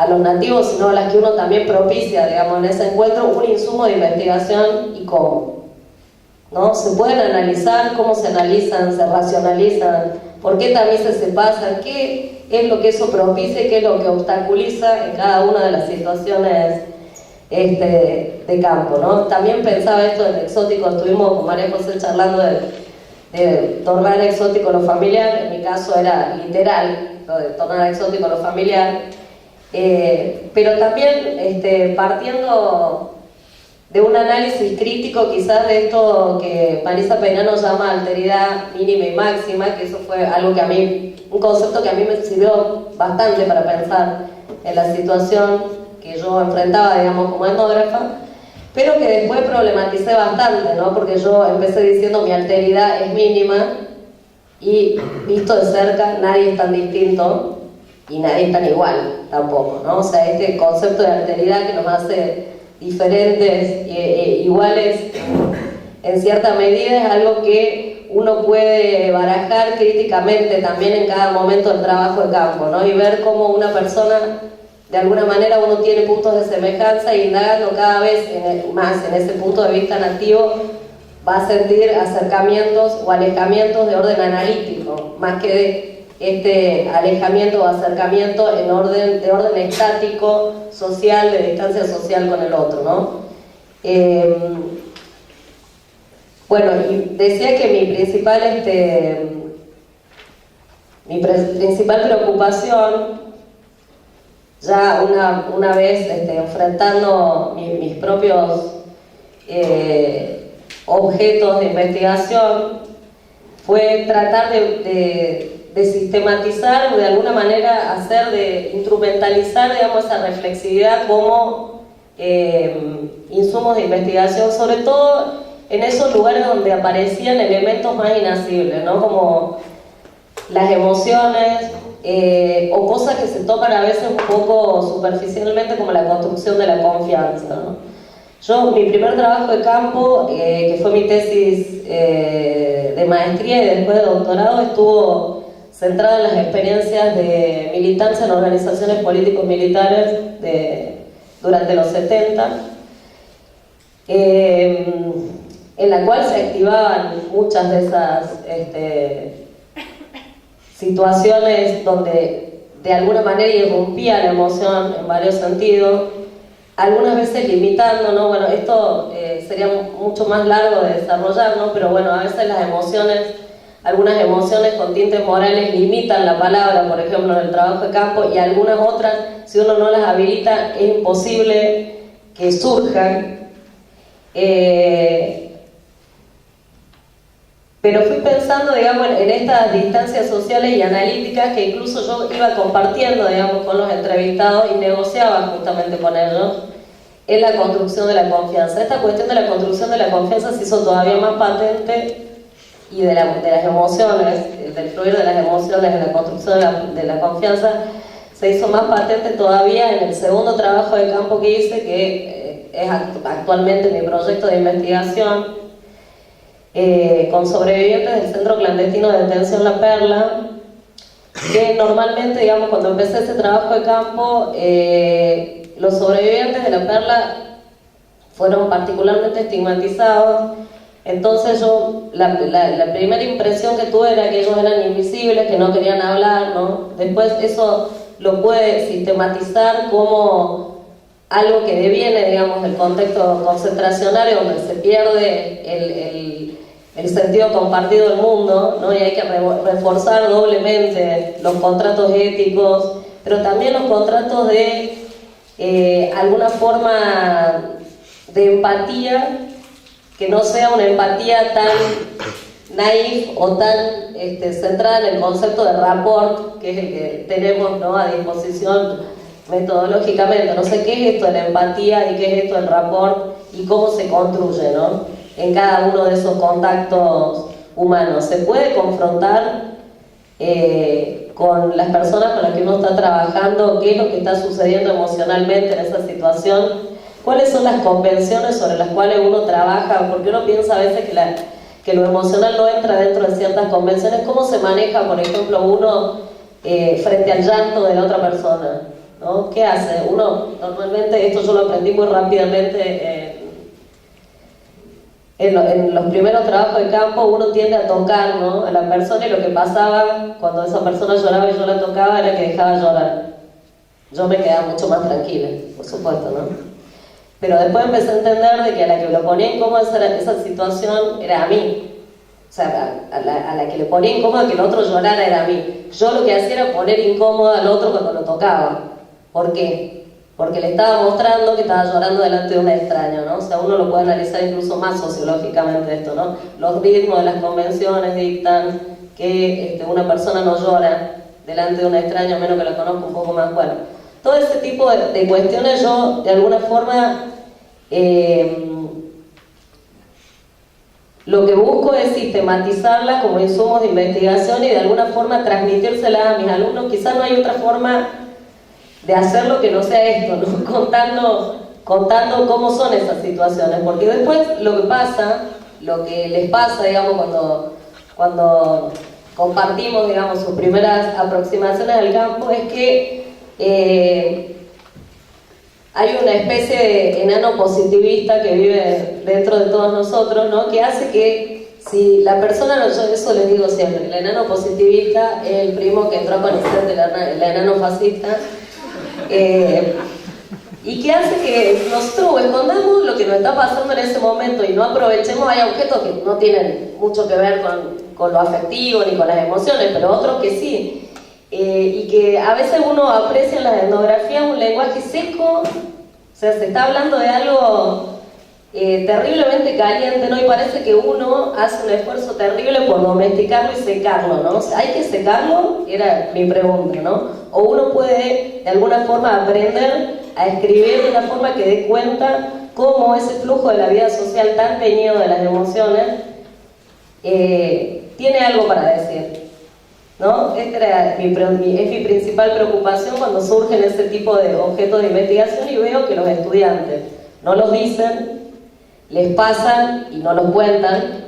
los nativos, sino las que uno también propicia, digamos, en ese encuentro, un insumo de investigación y cómo, ¿no? Se pueden analizar, cómo se analizan, se racionalizan, por qué también se pasan, qué es lo que eso propicia y qué es lo que obstaculiza en cada una de las situaciones de campo, ¿no? También pensaba esto del exótico, estuvimos con María José charlando de tornar exótico lo familiar, en mi caso era literal, lo de tornar exótico lo familiar, pero también partiendo de un análisis crítico quizás de esto que Marisa Peinano llama alteridad mínima y máxima, que eso fue algo que a mí, un concepto que a mí me sirvió bastante para pensar en la situación que yo enfrentaba, digamos, como etnógrafa, pero que después problematicé bastante, ¿no? Porque yo empecé diciendo mi alteridad es mínima y visto de cerca nadie es tan distinto y nadie es tan igual tampoco, ¿no? O sea, este concepto de alteridad que nos hace diferentes iguales en cierta medida es algo que uno puede barajar críticamente también en cada momento del trabajo de campo, ¿no? Y ver cómo una persona, de alguna manera uno tiene puntos de semejanza y indagando cada vez más en ese punto de vista nativo va a sentir acercamientos o alejamientos de orden analítico, más que de alejamiento o acercamiento de orden estático, social, de distancia social con el otro, ¿no? Bueno, y decía que mi principal preocupación ya una vez enfrentando mis propios objetos de investigación, fue tratar de sistematizar, de alguna manera instrumentalizar, digamos, esa reflexividad como insumos de investigación, sobre todo en esos lugares donde aparecían elementos más inasibles, ¿no? Como las emociones, o cosas que se tocan a veces un poco superficialmente, como la construcción de la confianza, ¿no? Mi primer trabajo de campo, que fue mi tesis de maestría y después de doctorado, estuvo centrada en las experiencias de militancia en organizaciones políticos militares durante los 70, en la cual se activaban muchas de esas situaciones donde de alguna manera irrumpía la emoción en varios sentidos, algunas veces limitando, ¿no? Bueno, esto sería mucho más largo de desarrollar, ¿no? Pero bueno, a veces las emociones, algunas emociones con tintes morales limitan la palabra, por ejemplo, en el trabajo de campo, y algunas otras, si uno no las habilita, es imposible que surjan. Pero fui pensando, digamos, en estas distancias sociales y analíticas que incluso yo iba compartiendo, digamos, con los entrevistados y negociaba justamente con ellos en la construcción de la confianza. Esta cuestión de la construcción de la confianza se hizo todavía más patente, y de las emociones, del fluir de las emociones en la construcción de la confianza, se hizo más patente todavía en el segundo trabajo de campo que hice, que es actualmente mi proyecto de investigación, con sobrevivientes del Centro Clandestino de Detención La Perla, que normalmente, digamos, cuando empecé ese trabajo de campo, los sobrevivientes de La Perla fueron particularmente estigmatizados. Entonces la primera impresión que tuve era que ellos eran invisibles, que no querían hablar, ¿no? Después eso lo pude sistematizar como algo que deviene, digamos, del contexto concentracionario, donde se pierde el sentido compartido del mundo, ¿no? Y hay que reforzar doblemente los contratos éticos, pero también los contratos de alguna forma de empatía, que no sea una empatía tan naif o tan centrada en el concepto de rapport, que es el que tenemos, ¿no?, a disposición metodológicamente. No sé qué es esto de la empatía y qué es esto del rapport y cómo se construye, ¿no?, en cada uno de esos contactos humanos. Se puede confrontar con las personas con las que uno está trabajando qué es lo que está sucediendo emocionalmente en esa situación, cuáles son las convenciones sobre las cuales uno trabaja, porque uno piensa a veces que lo emocional no entra dentro de ciertas convenciones. ¿Cómo se maneja, por ejemplo, uno frente al llanto de la otra persona, ¿no? ¿Qué hace? Uno, normalmente, esto yo lo aprendí muy rápidamente en los primeros trabajos de campo, uno tiende a tocar, ¿no?, a la persona, y lo que pasaba cuando esa persona lloraba y yo la tocaba era que dejaba llorar. Yo me quedaba mucho más tranquila, por supuesto, ¿no? Pero después empecé a entender de que a la que lo ponía incómoda esa situación era a mí. O sea, a la que le ponía incómoda que el otro llorara era a mí. Yo lo que hacía era poner incómoda al otro cuando lo tocaba. ¿Por qué? Porque le estaba mostrando que estaba llorando delante de un extraño, ¿no? O sea, uno lo puede analizar incluso más sociológicamente esto, ¿no? Los ritmos de las convenciones dictan que una persona no llora delante de un extraño a menos que lo conozca un poco más. Bueno, todo ese tipo de cuestiones yo, de alguna forma, lo que busco es sistematizarlas como insumos de investigación y de alguna forma transmitírselas a mis alumnos. Quizás no hay otra forma de hacerlo que no sea esto, ¿no? Contando cómo son esas situaciones, porque después lo que les pasa, digamos, cuando compartimos, digamos, sus primeras aproximaciones al campo, es que hay una especie de enano positivista que vive dentro de todos nosotros, ¿no?, que hace que si la persona, yo eso les digo siempre, el enano positivista es el primo que entró a conocer el enano fascista, y que hace que nosotros escondamos lo que nos está pasando en ese momento y no aprovechemos. Hay objetos que no tienen mucho que ver con lo afectivo ni con las emociones, pero otros que sí. y que a veces uno aprecia en la etnografía un lenguaje seco, o sea, se está hablando de algo terriblemente caliente, ¿no? Y parece que uno hace un esfuerzo terrible por domesticarlo y secarlo, ¿no? O sea, ¿hay que secarlo? Era mi pregunta, ¿no? O uno puede, de alguna forma, aprender a escribir de una forma que dé cuenta cómo ese flujo de la vida social tan teñido de las emociones tiene algo para decir, ¿no? Esta es mi principal preocupación cuando surgen ese tipo de objetos de investigación y veo que los estudiantes no los dicen, les pasan y no los cuentan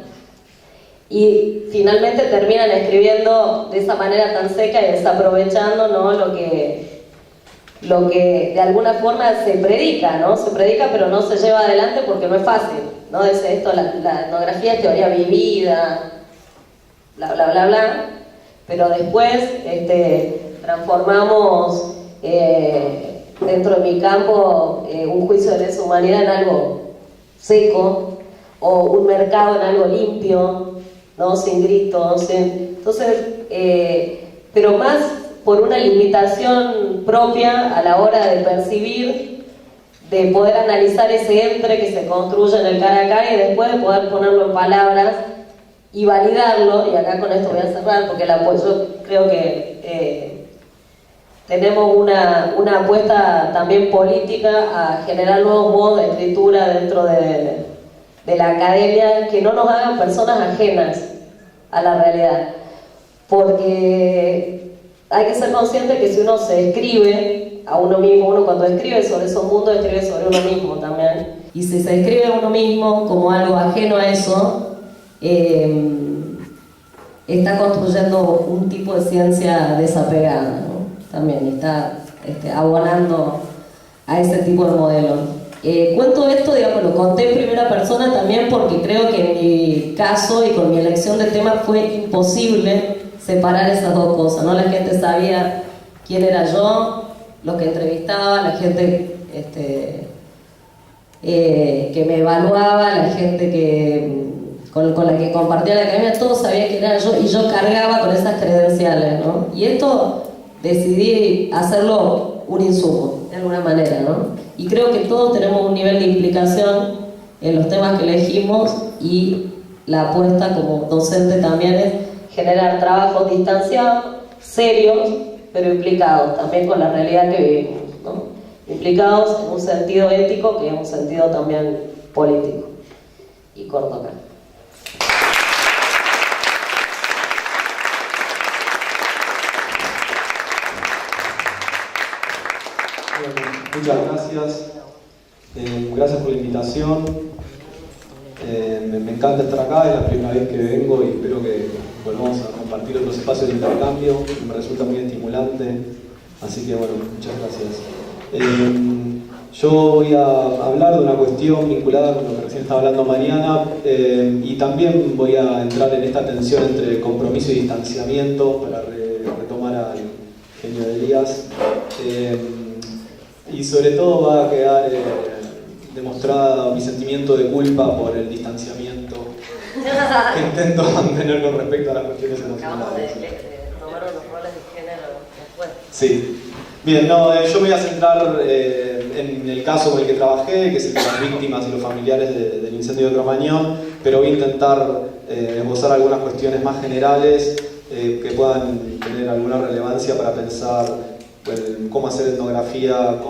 y finalmente terminan escribiendo de esa manera tan seca y desaprovechando, ¿no? lo que de alguna forma se predica, ¿no? Se predica pero no se lleva adelante porque no es fácil, ¿no? Es esto, la etnografía es teoría vivida, bla bla bla bla, pero después transformamos dentro de mi campo un juicio de lesa humanidad en algo seco, o un mercado en algo limpio, ¿no? Sin gritos, entonces, pero más por una limitación propia a la hora de percibir, de poder analizar ese entre que se construye en el cara a cara y después de poder ponerlo en palabras y validarlo, y acá con esto voy a cerrar porque yo creo que tenemos una apuesta también política a generar nuevos modos de escritura dentro de la academia que no nos hagan personas ajenas a la realidad, porque hay que ser consciente que si uno se escribe a uno mismo, uno cuando escribe sobre esos mundos escribe sobre uno mismo también, y si se escribe a uno mismo como algo ajeno a eso, está construyendo un tipo de ciencia desapegada, ¿no? También está abonando a ese tipo de modelo. Cuento esto, digamos, lo conté en primera persona también porque creo que en mi caso y con mi elección de tema fue imposible separar esas dos cosas, ¿no? La gente sabía quién era yo, los que entrevistaba, la gente que me evaluaba, la gente con la que compartía la academia, todos sabían quién era yo y yo cargaba con esas credenciales, ¿no? Y esto decidí hacerlo un insumo, de alguna manera, ¿no? Y creo que todos tenemos un nivel de implicación en los temas que elegimos y la apuesta como docente también es generar trabajos distanciados, serios, pero implicados también con la realidad que vivimos, ¿no? Implicados en un sentido ético que es un sentido también político. Y corto acá. Muchas gracias. Gracias por la invitación. Me encanta estar acá, es la primera vez que vengo y espero que volvamos a compartir otros espacios de intercambio. Me resulta muy estimulante. Así que bueno, muchas gracias. Yo voy a hablar de una cuestión vinculada con lo que recién estaba hablando Mariana y también voy a entrar en esta tensión entre compromiso y distanciamiento para retomar al genio de Elías. Y sobre todo va a quedar demostrada mi sentimiento de culpa por el distanciamiento que intento mantener con respecto a las cuestiones emocionales. Acabamos de tomar unos roles de género después. Sí. Bien, yo me voy a centrar en el caso con el que trabajé, que es el de las víctimas y los familiares del incendio de Cromañón, pero voy a intentar esbozar algunas cuestiones más generales que puedan tener alguna relevancia para pensar cómo hacer etnografía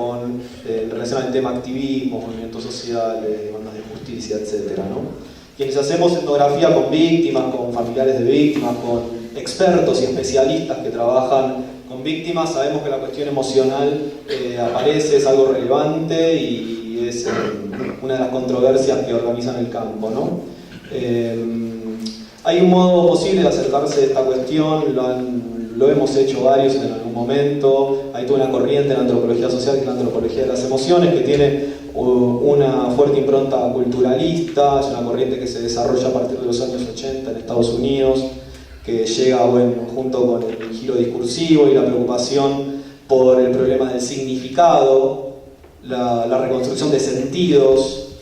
en relación al tema activismo, movimientos sociales, demandas de justicia, etc., ¿no? Quienes hacemos etnografía con víctimas, con familiares de víctimas, con expertos y especialistas que trabajan con víctimas, sabemos que la cuestión emocional aparece, es algo relevante y es una de las controversias que organizan el campo, ¿no? Hay un modo posible de acercarse a esta cuestión, lo hemos hecho varios en algún momento. Hay toda una corriente en la antropología social, que es la antropología de las emociones, que tiene una fuerte impronta culturalista, es una corriente que se desarrolla a partir de los años 80 en Estados Unidos, que llega junto con el giro discursivo y la preocupación por el problema del significado, la reconstrucción de sentidos,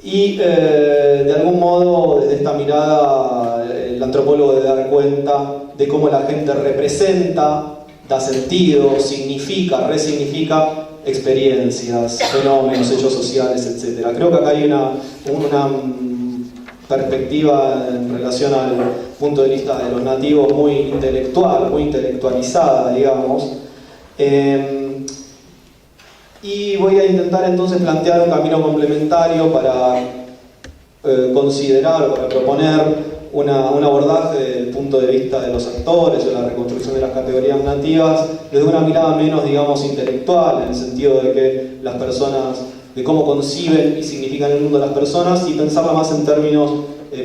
y de algún modo desde esta mirada el antropólogo debe dar cuenta de cómo la gente representa, da sentido, significa, resignifica experiencias, fenómenos, hechos sociales, etc. Creo que acá hay una perspectiva en relación al punto de vista de los nativos muy intelectual, muy intelectualizada, digamos. Y voy a intentar entonces plantear un camino complementario para considerar o para proponer un abordaje desde el punto de vista de los actores o la reconstrucción de las categorías nativas desde una mirada menos, digamos, intelectual, en el sentido de que las personas, de cómo conciben y significan el mundo de las personas, y pensarla más en términos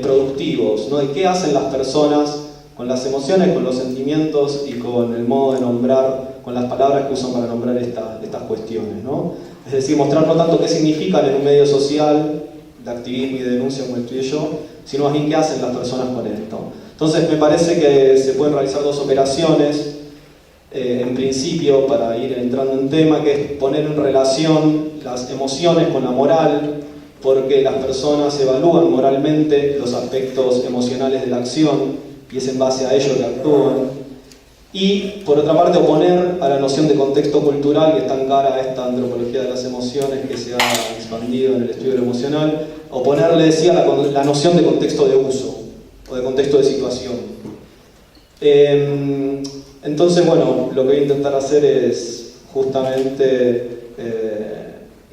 productivos, ¿no? De qué hacen las personas con las emociones, con los sentimientos y con el modo de nombrar, con las palabras que usan para nombrar estas cuestiones, ¿no? Es decir, mostrar no tanto qué significan en un medio social de activismo y de denuncia como estudié yo, sino más bien qué hacen las personas con esto. Entonces me parece que se pueden realizar dos operaciones, en principio, para ir entrando en tema, que es poner en relación las emociones con la moral, porque las personas evalúan moralmente los aspectos emocionales de la acción y es en base a ello que actúan. Y, por otra parte, oponer a la noción de contexto cultural que está en cara a esta antropología de las emociones que se ha expandido en el estudio de lo emocional, oponerle, decía, la noción de contexto de uso o de contexto de situación. Entonces, bueno, lo que voy a intentar hacer es justamente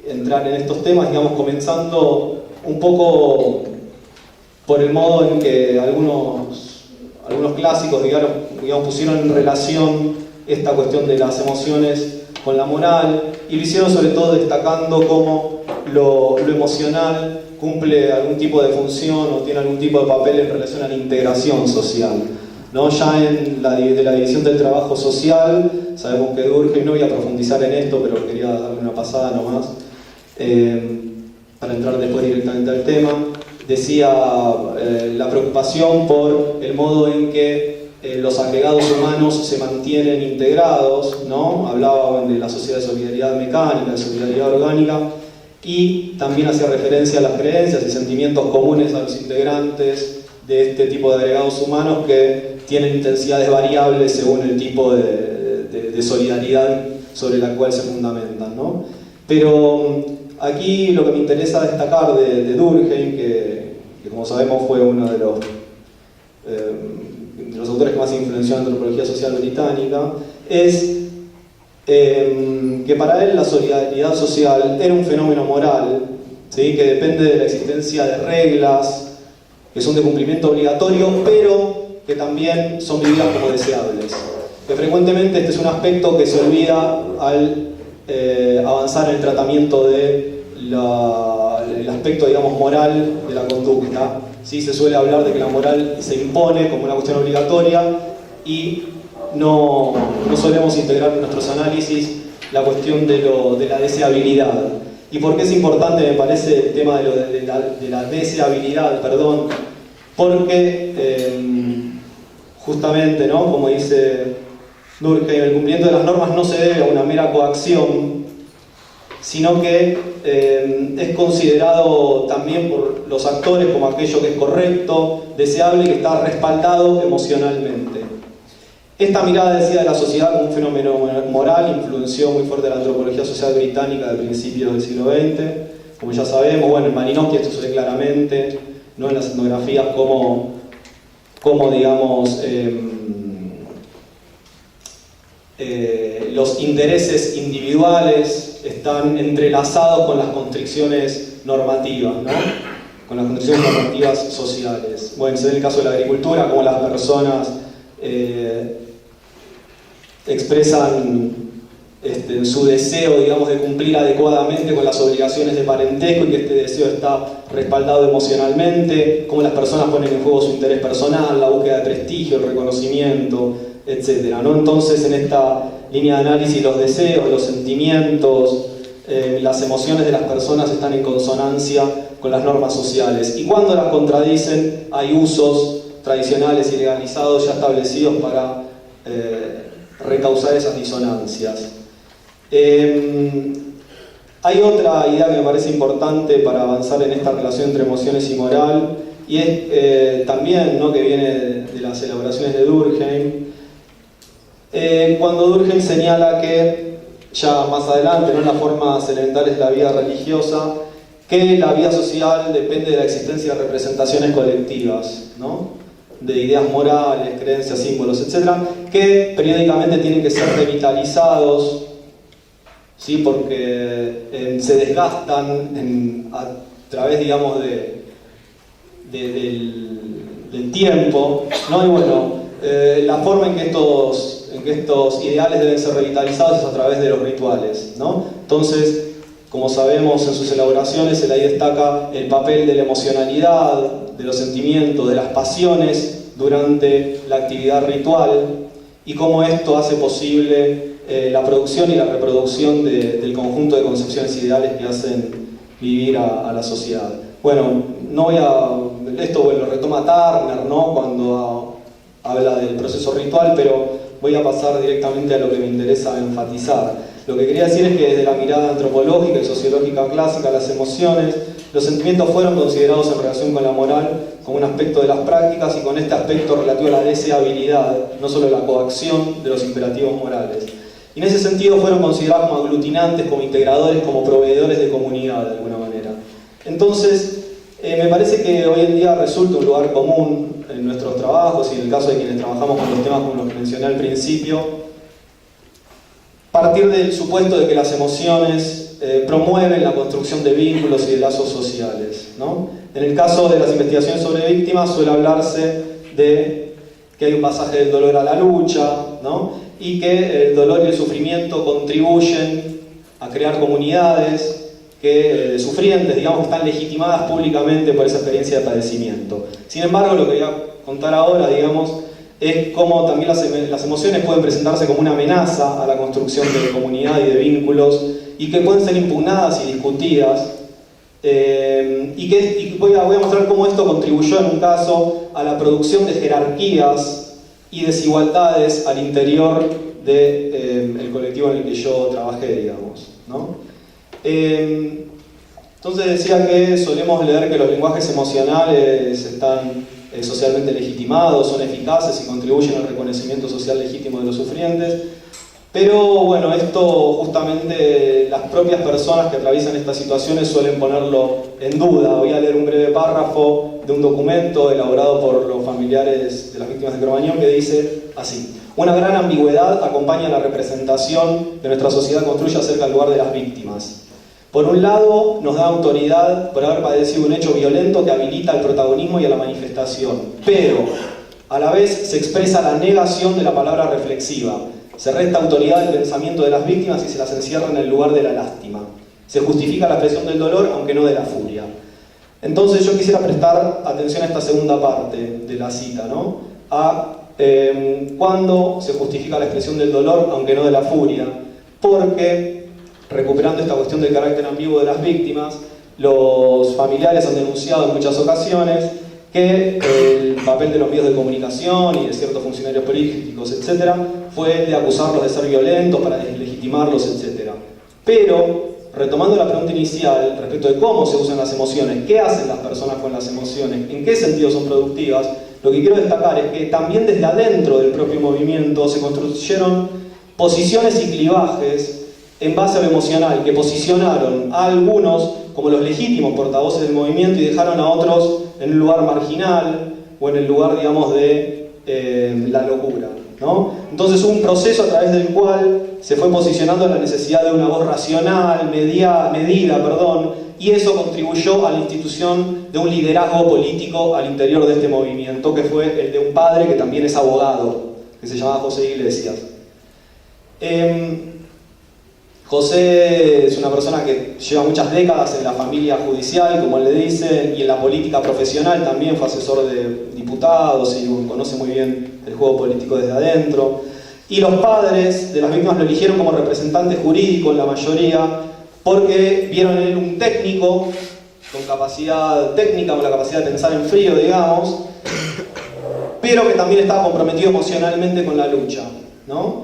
entrar en estos temas, digamos, comenzando un poco por el modo en que algunos clásicos, digamos, pusieron en relación esta cuestión de las emociones con la moral, y lo hicieron sobre todo destacando cómo lo emocional cumple algún tipo de función o tiene algún tipo de papel en relación a la integración social, ¿no? Ya de la división del trabajo social, sabemos que Durkheim, no voy a profundizar en esto, pero quería darle una pasada nomás, para entrar después directamente al tema. Decía la preocupación por el modo en que los agregados humanos se mantienen integrados, ¿no? Hablaba de la sociedad de solidaridad mecánica, de solidaridad orgánica, y también hacía referencia a las creencias y sentimientos comunes a los integrantes de este tipo de agregados humanos que tienen intensidades variables según el tipo de solidaridad sobre la cual se fundamentan, ¿no? Pero aquí lo que me interesa destacar de Durkheim, que como sabemos fue uno de los autores que más influenció en la antropología social británica, es que para él la solidaridad social era un fenómeno moral, ¿sí? Que depende de la existencia de reglas que son de cumplimiento obligatorio, pero que también son vividas como deseables. Que frecuentemente este es un aspecto que se olvida al avanzar en el tratamiento del aspecto, digamos, moral de la conducta. ¿Sí? Se suele hablar de que la moral se impone como una cuestión obligatoria y no solemos integrar en nuestros análisis la cuestión de la deseabilidad. ¿Y por qué es importante, me parece, el tema de la deseabilidad? Perdón, porque justamente, ¿no? Como dice Durkheim, el cumplimiento de las normas no se debe a una mera coacción, sino que es considerado también por los actores como aquello que es correcto, deseable y que está respaldado emocionalmente. Esta mirada, decía, de la sociedad como un fenómeno moral influenció muy fuerte la antropología social británica de principios del siglo XX. Como ya sabemos, bueno, en Malinowski esto se ve claramente, ¿no? En las etnografías como digamos, los intereses individuales están entrelazados con las constricciones normativas, ¿no? Con las constricciones normativas sociales. Bueno, se ve en el caso de la agricultura, como las personas expresan su deseo, digamos, de cumplir adecuadamente con las obligaciones de parentesco y que este deseo está respaldado emocionalmente, cómo las personas ponen en juego su interés personal, la búsqueda de prestigio, el reconocimiento, etc., ¿no? Entonces, en esta línea de análisis, los deseos, los sentimientos, las emociones de las personas están en consonancia con las normas sociales. Y cuando las contradicen, hay usos tradicionales y legalizados ya establecidos para recausar esas disonancias. Hay otra idea que me parece importante para avanzar en esta relación entre emociones y moral, y es también, ¿no?, que viene de las elaboraciones de Durkheim, cuando Durkheim señala que, ya más adelante, ¿no?, en las formas elementales de la vida religiosa, que la vida social depende de la existencia de representaciones colectivas, ¿no?, de ideas morales, creencias, símbolos, etc., que periódicamente tienen que ser revitalizados, ¿sí?, porque se desgastan a través, digamos, del tiempo, ¿no? Y bueno, la forma en que estos ideales deben ser revitalizados es a través de los rituales, ¿no? Entonces, como sabemos en sus elaboraciones, él ahí destaca el papel de la emocionalidad, de los sentimientos, de las pasiones durante la actividad ritual, y cómo esto hace posible la producción y la reproducción del conjunto de concepciones ideales que hacen vivir a la sociedad. Bueno, no voy a... esto lo retoma Turner, ¿no?, cuando habla del proceso ritual, pero voy a pasar directamente a lo que me interesa enfatizar. Lo que quería decir es que desde la mirada antropológica y sociológica clásica, las emociones, los sentimientos fueron considerados en relación con la moral como un aspecto de las prácticas, y con este aspecto relativo a la deseabilidad, no solo la coacción de los imperativos morales. Y en ese sentido fueron considerados como aglutinantes, como integradores, como proveedores de comunidad, de alguna manera. Entonces, me parece que hoy en día resulta un lugar común en nuestros trabajos, y en el caso de quienes trabajamos con los temas como los que mencioné al principio, partir del supuesto de que las emociones promueven la construcción de vínculos y de lazos sociales, ¿no? En el caso de las investigaciones sobre víctimas suele hablarse de que hay un pasaje del dolor a la lucha, ¿no?, y que el dolor y el sufrimiento contribuyen a crear comunidades que, sufrientes, digamos, que están legitimadas públicamente por esa experiencia de padecimiento. Sin embargo, lo que voy a contar ahora, digamos, es cómo también las emociones pueden presentarse como una amenaza a la construcción de comunidad y de vínculos, y que pueden ser impugnadas y discutidas, y voy a mostrar cómo esto contribuyó en un caso a la producción de jerarquías y desigualdades al interior del colectivo en el que yo trabajé, digamos, ¿no? Entonces decía que solemos leer que los lenguajes emocionales están socialmente legitimados, son eficaces y contribuyen al reconocimiento social legítimo de los sufrientes, pero bueno, esto justamente las propias personas que atraviesan estas situaciones suelen ponerlo en duda. Voy a leer un breve párrafo de un documento elaborado por los familiares de las víctimas de Cromañón que dice así: una gran ambigüedad acompaña la representación que nuestra sociedad construye acerca del lugar de las víctimas. Por un lado, nos da autoridad por haber padecido un hecho violento que habilita al protagonismo y a la manifestación, pero a la vez se expresa la negación de la palabra reflexiva. Se resta autoridad al pensamiento de las víctimas y se las encierra en el lugar de la lástima. Se justifica la expresión del dolor, aunque no de la furia. Entonces yo quisiera prestar atención a esta segunda parte de la cita, ¿no? Cuándo se justifica la expresión del dolor, aunque no de la furia, porque, recuperando esta cuestión del carácter ambiguo de las víctimas, los familiares han denunciado en muchas ocasiones que el papel de los medios de comunicación y de ciertos funcionarios políticos, etc., fue de acusarlos de ser violentos para deslegitimarlos, etc. Pero, retomando la pregunta inicial respecto de cómo se usan las emociones, qué hacen las personas con las emociones, en qué sentido son productivas, lo que quiero destacar es que también desde adentro del propio movimiento se construyeron posiciones y clivajes en base a lo emocional, que posicionaron a algunos como los legítimos portavoces del movimiento y dejaron a otros en un lugar marginal o en el lugar, digamos, de la locura, ¿no? Entonces hubo un proceso a través del cual se fue posicionando la necesidad de una voz racional, medida, y eso contribuyó a la institución de un liderazgo político al interior de este movimiento, que fue el de un padre que también es abogado, que se llamaba José Iglesias. José es una persona que lleva muchas décadas en la familia judicial, como él le dice, y en la política profesional también, fue asesor de diputados y conoce muy bien el juego político desde adentro. Y los padres de las víctimas lo eligieron como representante jurídico en la mayoría, porque vieron en él un técnico con capacidad técnica, con la capacidad de pensar en frío, digamos, pero que también estaba comprometido emocionalmente con la lucha, ¿no?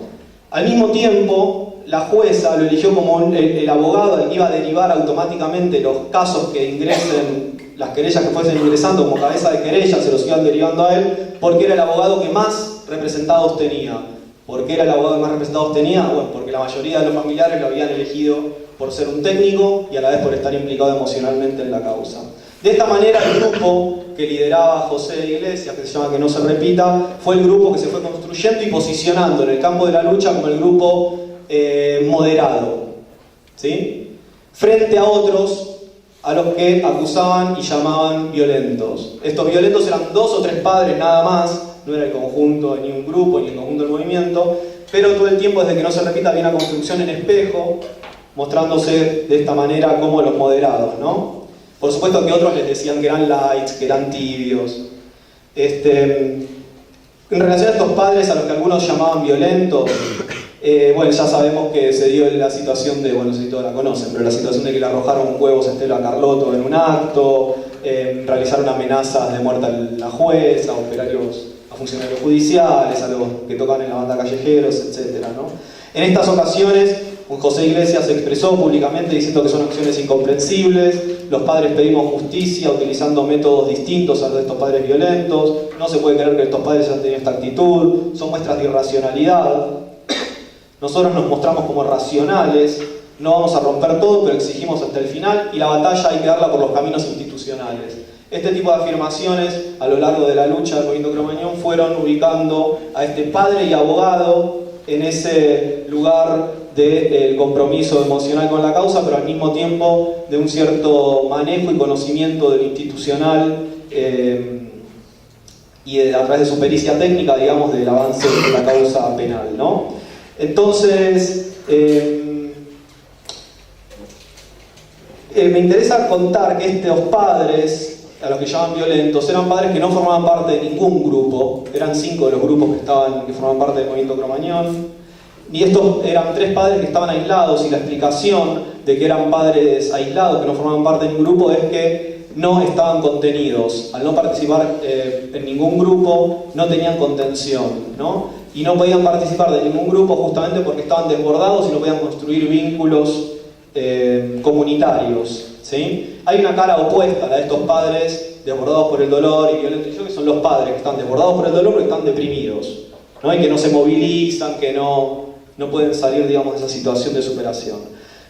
Al mismo tiempo, la jueza lo eligió como el abogado al que iba a derivar automáticamente los casos que ingresen las querellas que fuesen ingresando como cabeza de querella se los iban derivando a él, porque era el abogado que más representados tenía. ¿Por qué era el abogado que más representados tenía? Bueno, porque la mayoría de los familiares lo habían elegido por ser un técnico y a la vez por estar implicado emocionalmente en la causa. De esta manera, el grupo que lideraba José Iglesias, que se llama Que No Se Repita, fue el grupo que se fue construyendo y posicionando en el campo de la lucha como el grupo moderado, ¿sí? Frente a otros a los que acusaban y llamaban violentos. Estos violentos eran 2 o 3 padres nada más, no era el conjunto de ni un grupo ni el conjunto del movimiento, pero todo el tiempo desde Que No Se Repita había una construcción en espejo, mostrándose de esta manera como los moderados, ¿no? Por supuesto que otros les decían que eran lights, que eran tibios. En relación a estos padres a los que algunos llamaban violentos, bueno, ya sabemos que se dio la situación de, bueno, no sé si todos la conocen, pero la situación de que le arrojaron huevos a Estela Carlotto en un acto, realizaron amenazas de muerte a la jueza, a funcionarios judiciales, a los que tocan en la banda Callejeros, etc., ¿no? En estas ocasiones, José Iglesias se expresó públicamente diciendo que son acciones incomprensibles, los padres pedimos justicia utilizando métodos distintos a los de estos padres violentos, no se puede creer que estos padres hayan tenido esta actitud, son muestras de irracionalidad. Nosotros nos mostramos como racionales, no vamos a romper todo, pero exigimos hasta el final y la batalla hay que darla por los caminos institucionales. Este tipo de afirmaciones a lo largo de la lucha del movimiento Cromañón fueron ubicando a este padre y abogado en ese lugar del compromiso emocional con la causa, pero al mismo tiempo de un cierto manejo y conocimiento de lo institucional y a través de su pericia técnica, digamos, del avance de la causa penal, ¿no? Entonces, me interesa contar que estos padres, a los que llaman violentos, eran padres que no formaban parte de ningún grupo, eran 5 de los grupos que formaban parte del movimiento Cromañón, y estos eran 3 padres que estaban aislados, y la explicación de que eran padres aislados, que no formaban parte de ningún grupo, es que no estaban contenidos. Al no participar en ningún grupo, no tenían contención, ¿no? Y no podían participar de ningún grupo justamente porque estaban desbordados y no podían construir vínculos comunitarios, ¿sí? Hay una cara opuesta a la de estos padres desbordados por el dolor y violentos, que son los padres que están desbordados por el dolor porque están deprimidos, ¿no? Y que no se movilizan, que no pueden salir, digamos, de esa situación de superación.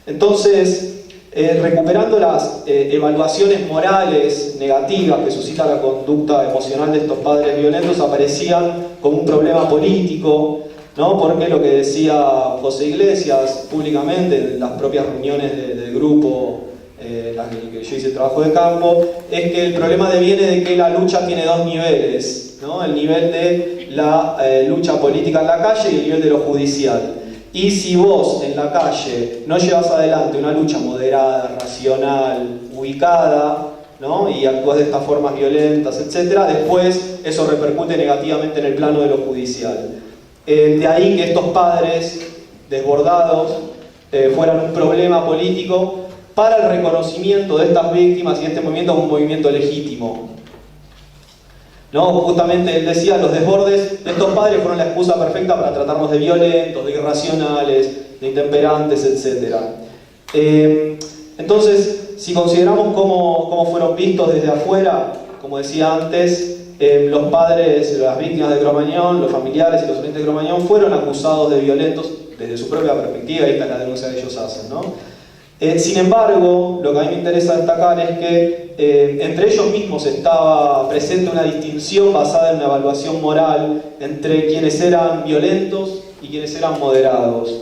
Entonces, recuperando las evaluaciones morales negativas que suscita la conducta emocional de estos padres violentos, aparecían como un problema político, ¿no? Porque lo que decía José Iglesias públicamente en las propias reuniones del grupo, las que yo hice el trabajo de campo, es que el problema deviene de que la lucha tiene 2 niveles, ¿no? El nivel de la lucha política en la calle y el nivel de lo judicial. Y si vos en la calle no llevas adelante una lucha moderada, racional, ubicada, ¿no? Y actúas de estas formas violentas, etc., después eso repercute negativamente en el plano de lo judicial. De ahí que estos padres desbordados fueran un problema político para el reconocimiento de estas víctimas y este movimiento como un movimiento legítimo, ¿no? Justamente él decía, los desbordes de estos padres fueron la excusa perfecta para tratarnos de violentos, de irracionales, de intemperantes, etc. Entonces, si consideramos cómo fueron vistos desde afuera, como decía antes, los padres, las víctimas de Cromañón, los familiares y los oyentes de Cromañón fueron acusados de violentos desde su propia perspectiva, y esta es la denuncia que ellos hacen, ¿no? Sin embargo, lo que a mí me interesa destacar es que entre ellos mismos estaba presente una distinción basada en una evaluación moral entre quienes eran violentos y quienes eran moderados,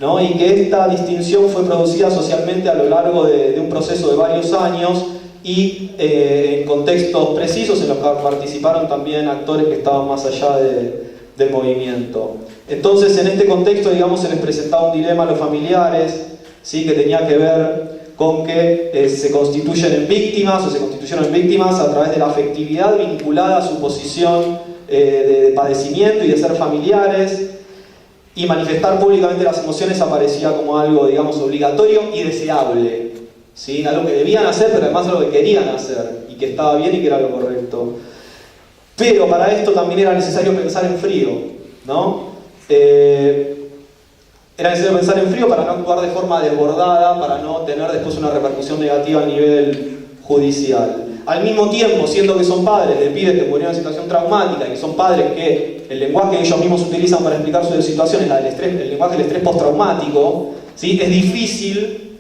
¿no? Y que esta distinción fue producida socialmente a lo largo de un proceso de varios años y en contextos precisos en los que participaron también actores que estaban más allá del movimiento. Entonces, en este contexto, digamos, se les presentaba un dilema a los familiares, ¿sí? Que tenía que ver con que se constituyen en víctimas o se constituyeron en víctimas a través de la afectividad vinculada a su posición de padecimiento y de ser familiares, y manifestar públicamente las emociones aparecía como algo, digamos, obligatorio y deseable, ¿sí? Algo que debían hacer, pero además algo que querían hacer y que estaba bien y que era lo correcto. Pero para esto también era necesario pensar en frío, ¿no? Era necesario pensar en frío para no actuar de forma desbordada, para no tener después una repercusión negativa a nivel judicial. al mismo tiempo, siendo que son padres de pibes que murieron en situación traumática y que son padres que el lenguaje que ellos mismos utilizan para explicar su situación es el lenguaje del estrés postraumático, ¿sí? Es difícil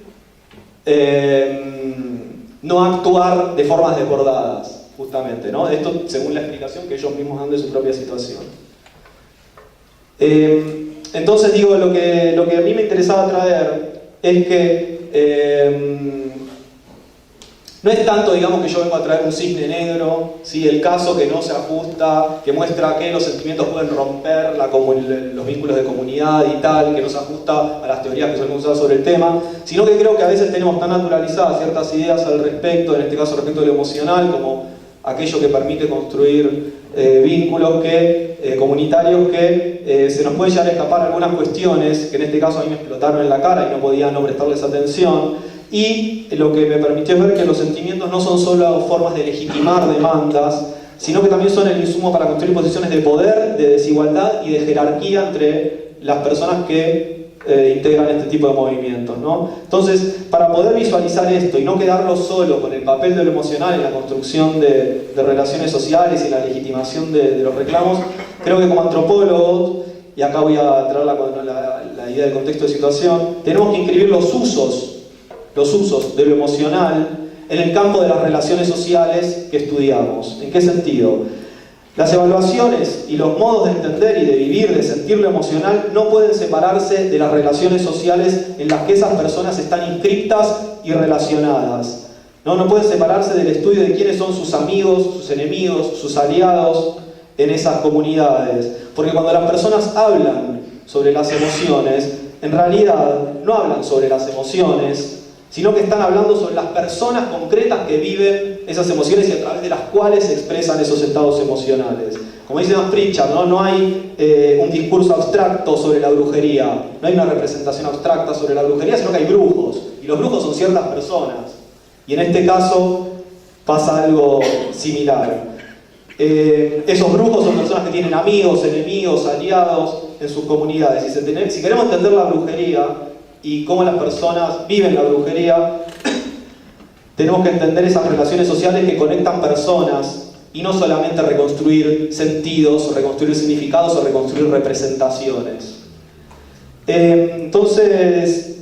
no actuar de formas desbordadas, justamente, ¿no? Esto según la explicación que ellos mismos dan de su propia situación. Entonces digo, lo que a mí me interesaba traer es que no es tanto, digamos, que yo vengo a traer un cisne negro, ¿sí? El caso que no se ajusta, que muestra que los sentimientos pueden romper los vínculos de comunidad y tal, que no se ajusta a las teorías que solemos usar sobre el tema, sino que creo que a veces tenemos tan naturalizadas ciertas ideas al respecto, en este caso respecto de lo emocional, como aquello que permite construir vínculos comunitarios que se nos puede llegar a escapar algunas cuestiones que en este caso a mí me explotaron en la cara y no podía no prestarles atención. Y lo que me permitió ver que los sentimientos no son solo formas de legitimar demandas, sino que también son el insumo para construir posiciones de poder, de desigualdad y de jerarquía entre las personas que integran este tipo de movimientos, ¿no? Entonces, para poder visualizar esto y no quedarlo solo con el papel de lo emocional en la construcción de relaciones sociales y la legitimación de los reclamos, creo que como antropólogos, y acá voy a traer la idea del contexto de situación, tenemos que inscribir los usos de lo emocional en el campo de las relaciones sociales que estudiamos. ¿En qué sentido? Las evaluaciones y los modos de entender y de vivir, de sentir lo emocional, no pueden separarse de las relaciones sociales en las que esas personas están inscriptas y relacionadas. No pueden separarse del estudio de quiénes son sus amigos, sus enemigos, sus aliados en esas comunidades. Porque cuando las personas hablan sobre las emociones, en realidad no hablan sobre las emociones, sino que están hablando sobre las personas concretas que viven esas emociones y a través de las cuales se expresan esos estados emocionales. Como dice Max Pritchard, no hay un discurso abstracto sobre la brujería, no hay una representación abstracta sobre la brujería, sino que hay brujos, y los brujos son ciertas personas. Y en este caso pasa algo similar. Esos brujos son personas que tienen amigos, enemigos, aliados en sus comunidades. Y si queremos entender la brujería y cómo las personas viven la brujería, tenemos que entender esas relaciones sociales que conectan personas y no solamente reconstruir sentidos, reconstruir significados o reconstruir representaciones. Entonces,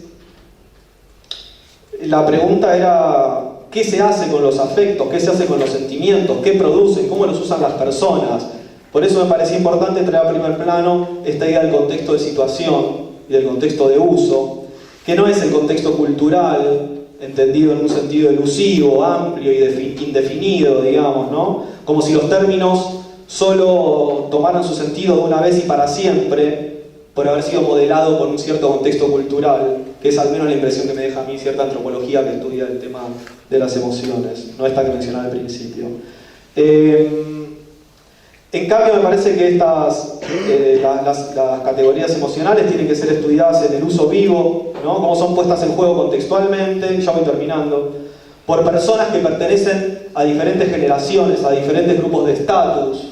la pregunta era, ¿qué se hace con los afectos? ¿Qué se hace con los sentimientos? ¿Qué producen? ¿Cómo los usan las personas? Por eso me parecía importante traer a primer plano esta idea del contexto de situación y del contexto de uso, que no es el contexto cultural, entendido en un sentido elusivo, amplio y indefinido, digamos, ¿no? Como si los términos solo tomaran su sentido de una vez y para siempre, por haber sido modelado por un cierto contexto cultural, que es al menos la impresión que me deja a mí cierta antropología que estudia el tema de las emociones, no esta que mencionaba al principio. En cambio, me parece que las categorías emocionales tienen que ser estudiadas en el uso vivo, ¿no? Cómo son puestas en juego contextualmente, ya voy terminando, por personas que pertenecen a diferentes generaciones, a diferentes grupos de estatus,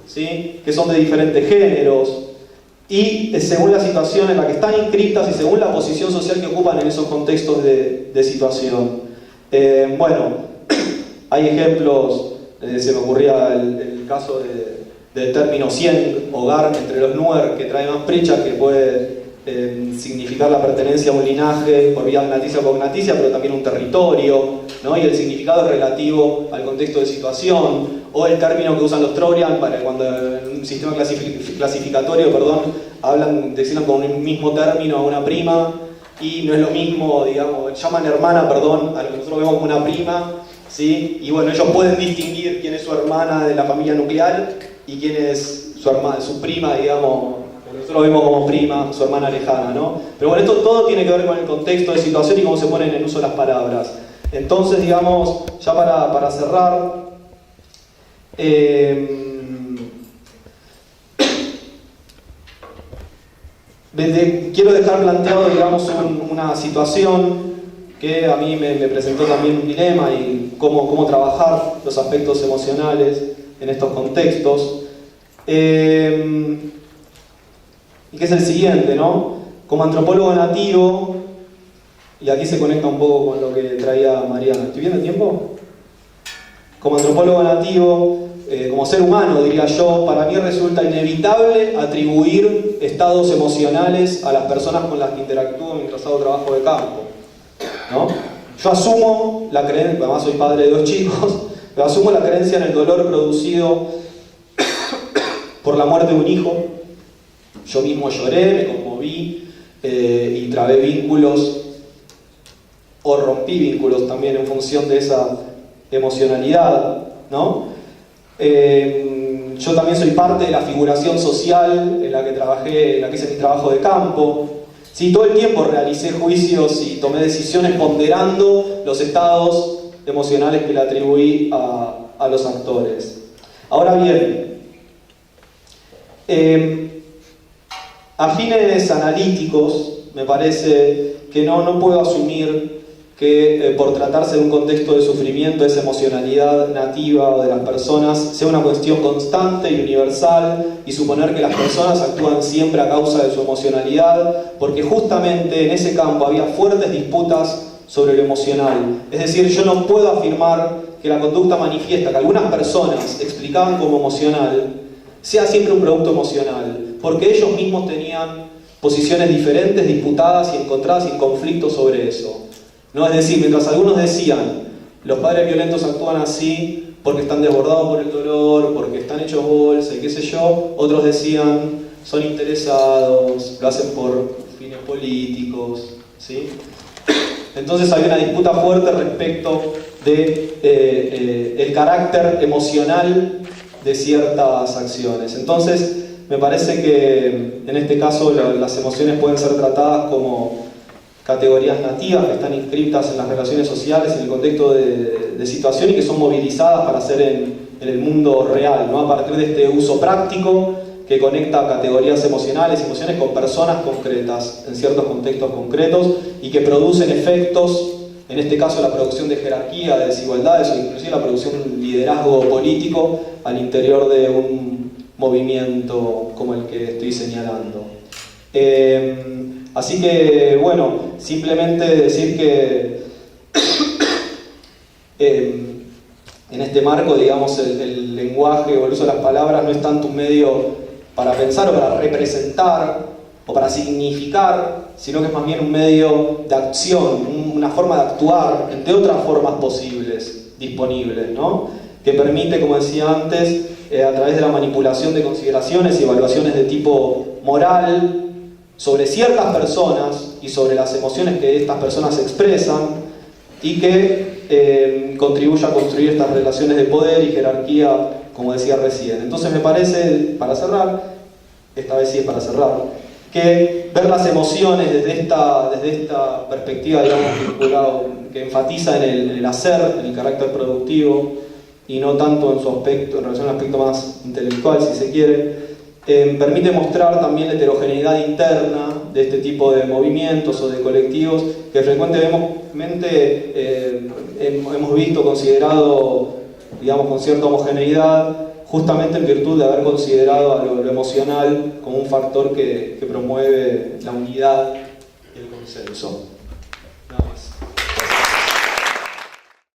¿sí? Que son de diferentes géneros, y según la situación en la que están inscritas y según la posición social que ocupan en esos contextos de situación. Bueno, hay ejemplos, se me ocurría el caso del término 100, hogar entre los Nuer, que trae Max Pritchard, que puede significar la pertenencia a un linaje por vía naticia o cognaticia, pero también un territorio, ¿no? Y el significado es relativo al contexto de situación, o el término que usan los Trobriand para cuando en un sistema clasificatorio, designan con un mismo término a una prima, y no es lo mismo, digamos, llaman hermana, a lo que nosotros vemos como una prima, ¿sí? Y bueno, ellos pueden distinguir quién es su hermana de la familia nuclear y quién es su prima, digamos, nosotros lo vemos como prima, su hermana lejana, ¿no? Pero bueno, esto todo tiene que ver con el contexto de situación y cómo se ponen en uso las palabras. Entonces, digamos, ya para cerrar, quiero dejar planteado, digamos, una situación que a mí me presentó también un dilema y cómo trabajar los aspectos emocionales en estos contextos. Y que es el siguiente, ¿no? Como antropólogo nativo, y aquí se conecta un poco con lo que traía Mariana. ¿Estoy bien de tiempo? como antropólogo nativo, como ser humano, diría yo, para mí resulta inevitable atribuir estados emocionales a las personas con las que interactúo mientras hago trabajo de campo, ¿no? Yo asumo la creencia, además soy padre de 2 chicos, pero asumo la creencia en el dolor producido por la muerte de un hijo. Yo mismo lloré, me conmoví y trabé vínculos o rompí vínculos también en función de esa emocionalidad, ¿no? Yo también soy parte de la figuración social en la que trabajé, en la que hice mi trabajo de campo. Sí, todo el tiempo realicé juicios y tomé decisiones ponderando los estados emocionales que le atribuí a los actores. Ahora bien, a fines analíticos, me parece que no puedo asumir que por tratarse de un contexto de sufrimiento, esa emocionalidad nativa de las personas sea una cuestión constante y universal, y suponer que las personas actúan siempre a causa de su emocionalidad, porque justamente en ese campo había fuertes disputas sobre lo emocional. Es decir, yo no puedo afirmar que la conducta manifiesta que algunas personas explicaban como emocional sea siempre un producto emocional, porque ellos mismos tenían posiciones diferentes, disputadas y encontradas en conflicto sobre eso. ¿No? Es decir, mientras algunos decían, los padres violentos actúan así porque están desbordados por el dolor, porque están hechos bolsa y qué sé yo, otros decían, son interesados, lo hacen por fines políticos, ¿sí? Entonces había una disputa fuerte respecto de el carácter emocional de ciertas acciones. Entonces, me parece que en este caso las emociones pueden ser tratadas como categorías nativas que están inscritas en las relaciones sociales, en el contexto de situación, y que son movilizadas para hacer en el mundo real, ¿no? A partir de este uso práctico que conecta categorías emocionales, emociones con personas concretas, en ciertos contextos concretos, y que producen efectos, en este caso la producción de jerarquía, de desigualdades, o inclusive la producción de un liderazgo político al interior de un movimiento como el que estoy señalando. Así que, bueno, simplemente decir que en este marco, digamos, el lenguaje o el uso de las palabras no es tanto un medio para pensar o para representar o para significar, sino que es más bien un medio de acción, una forma de actuar de otras formas posibles, disponibles, ¿no? Que permite, como decía antes, a través de la manipulación de consideraciones y evaluaciones de tipo moral, sobre ciertas personas y sobre las emociones que estas personas expresan, y que contribuye a construir estas relaciones de poder y jerarquía, como decía recién. Entonces me parece, para cerrar, esta vez sí es para cerrar, que ver las emociones desde esta perspectiva, digamos, que enfatiza en el hacer, en el carácter productivo, y no tanto en su aspecto, en relación al aspecto más intelectual, si se quiere, permite mostrar también la heterogeneidad interna de este tipo de movimientos o de colectivos que frecuentemente hemos visto, considerado, digamos, con cierta homogeneidad, justamente en virtud de haber considerado a lo emocional como un factor que promueve la unidad y el consenso.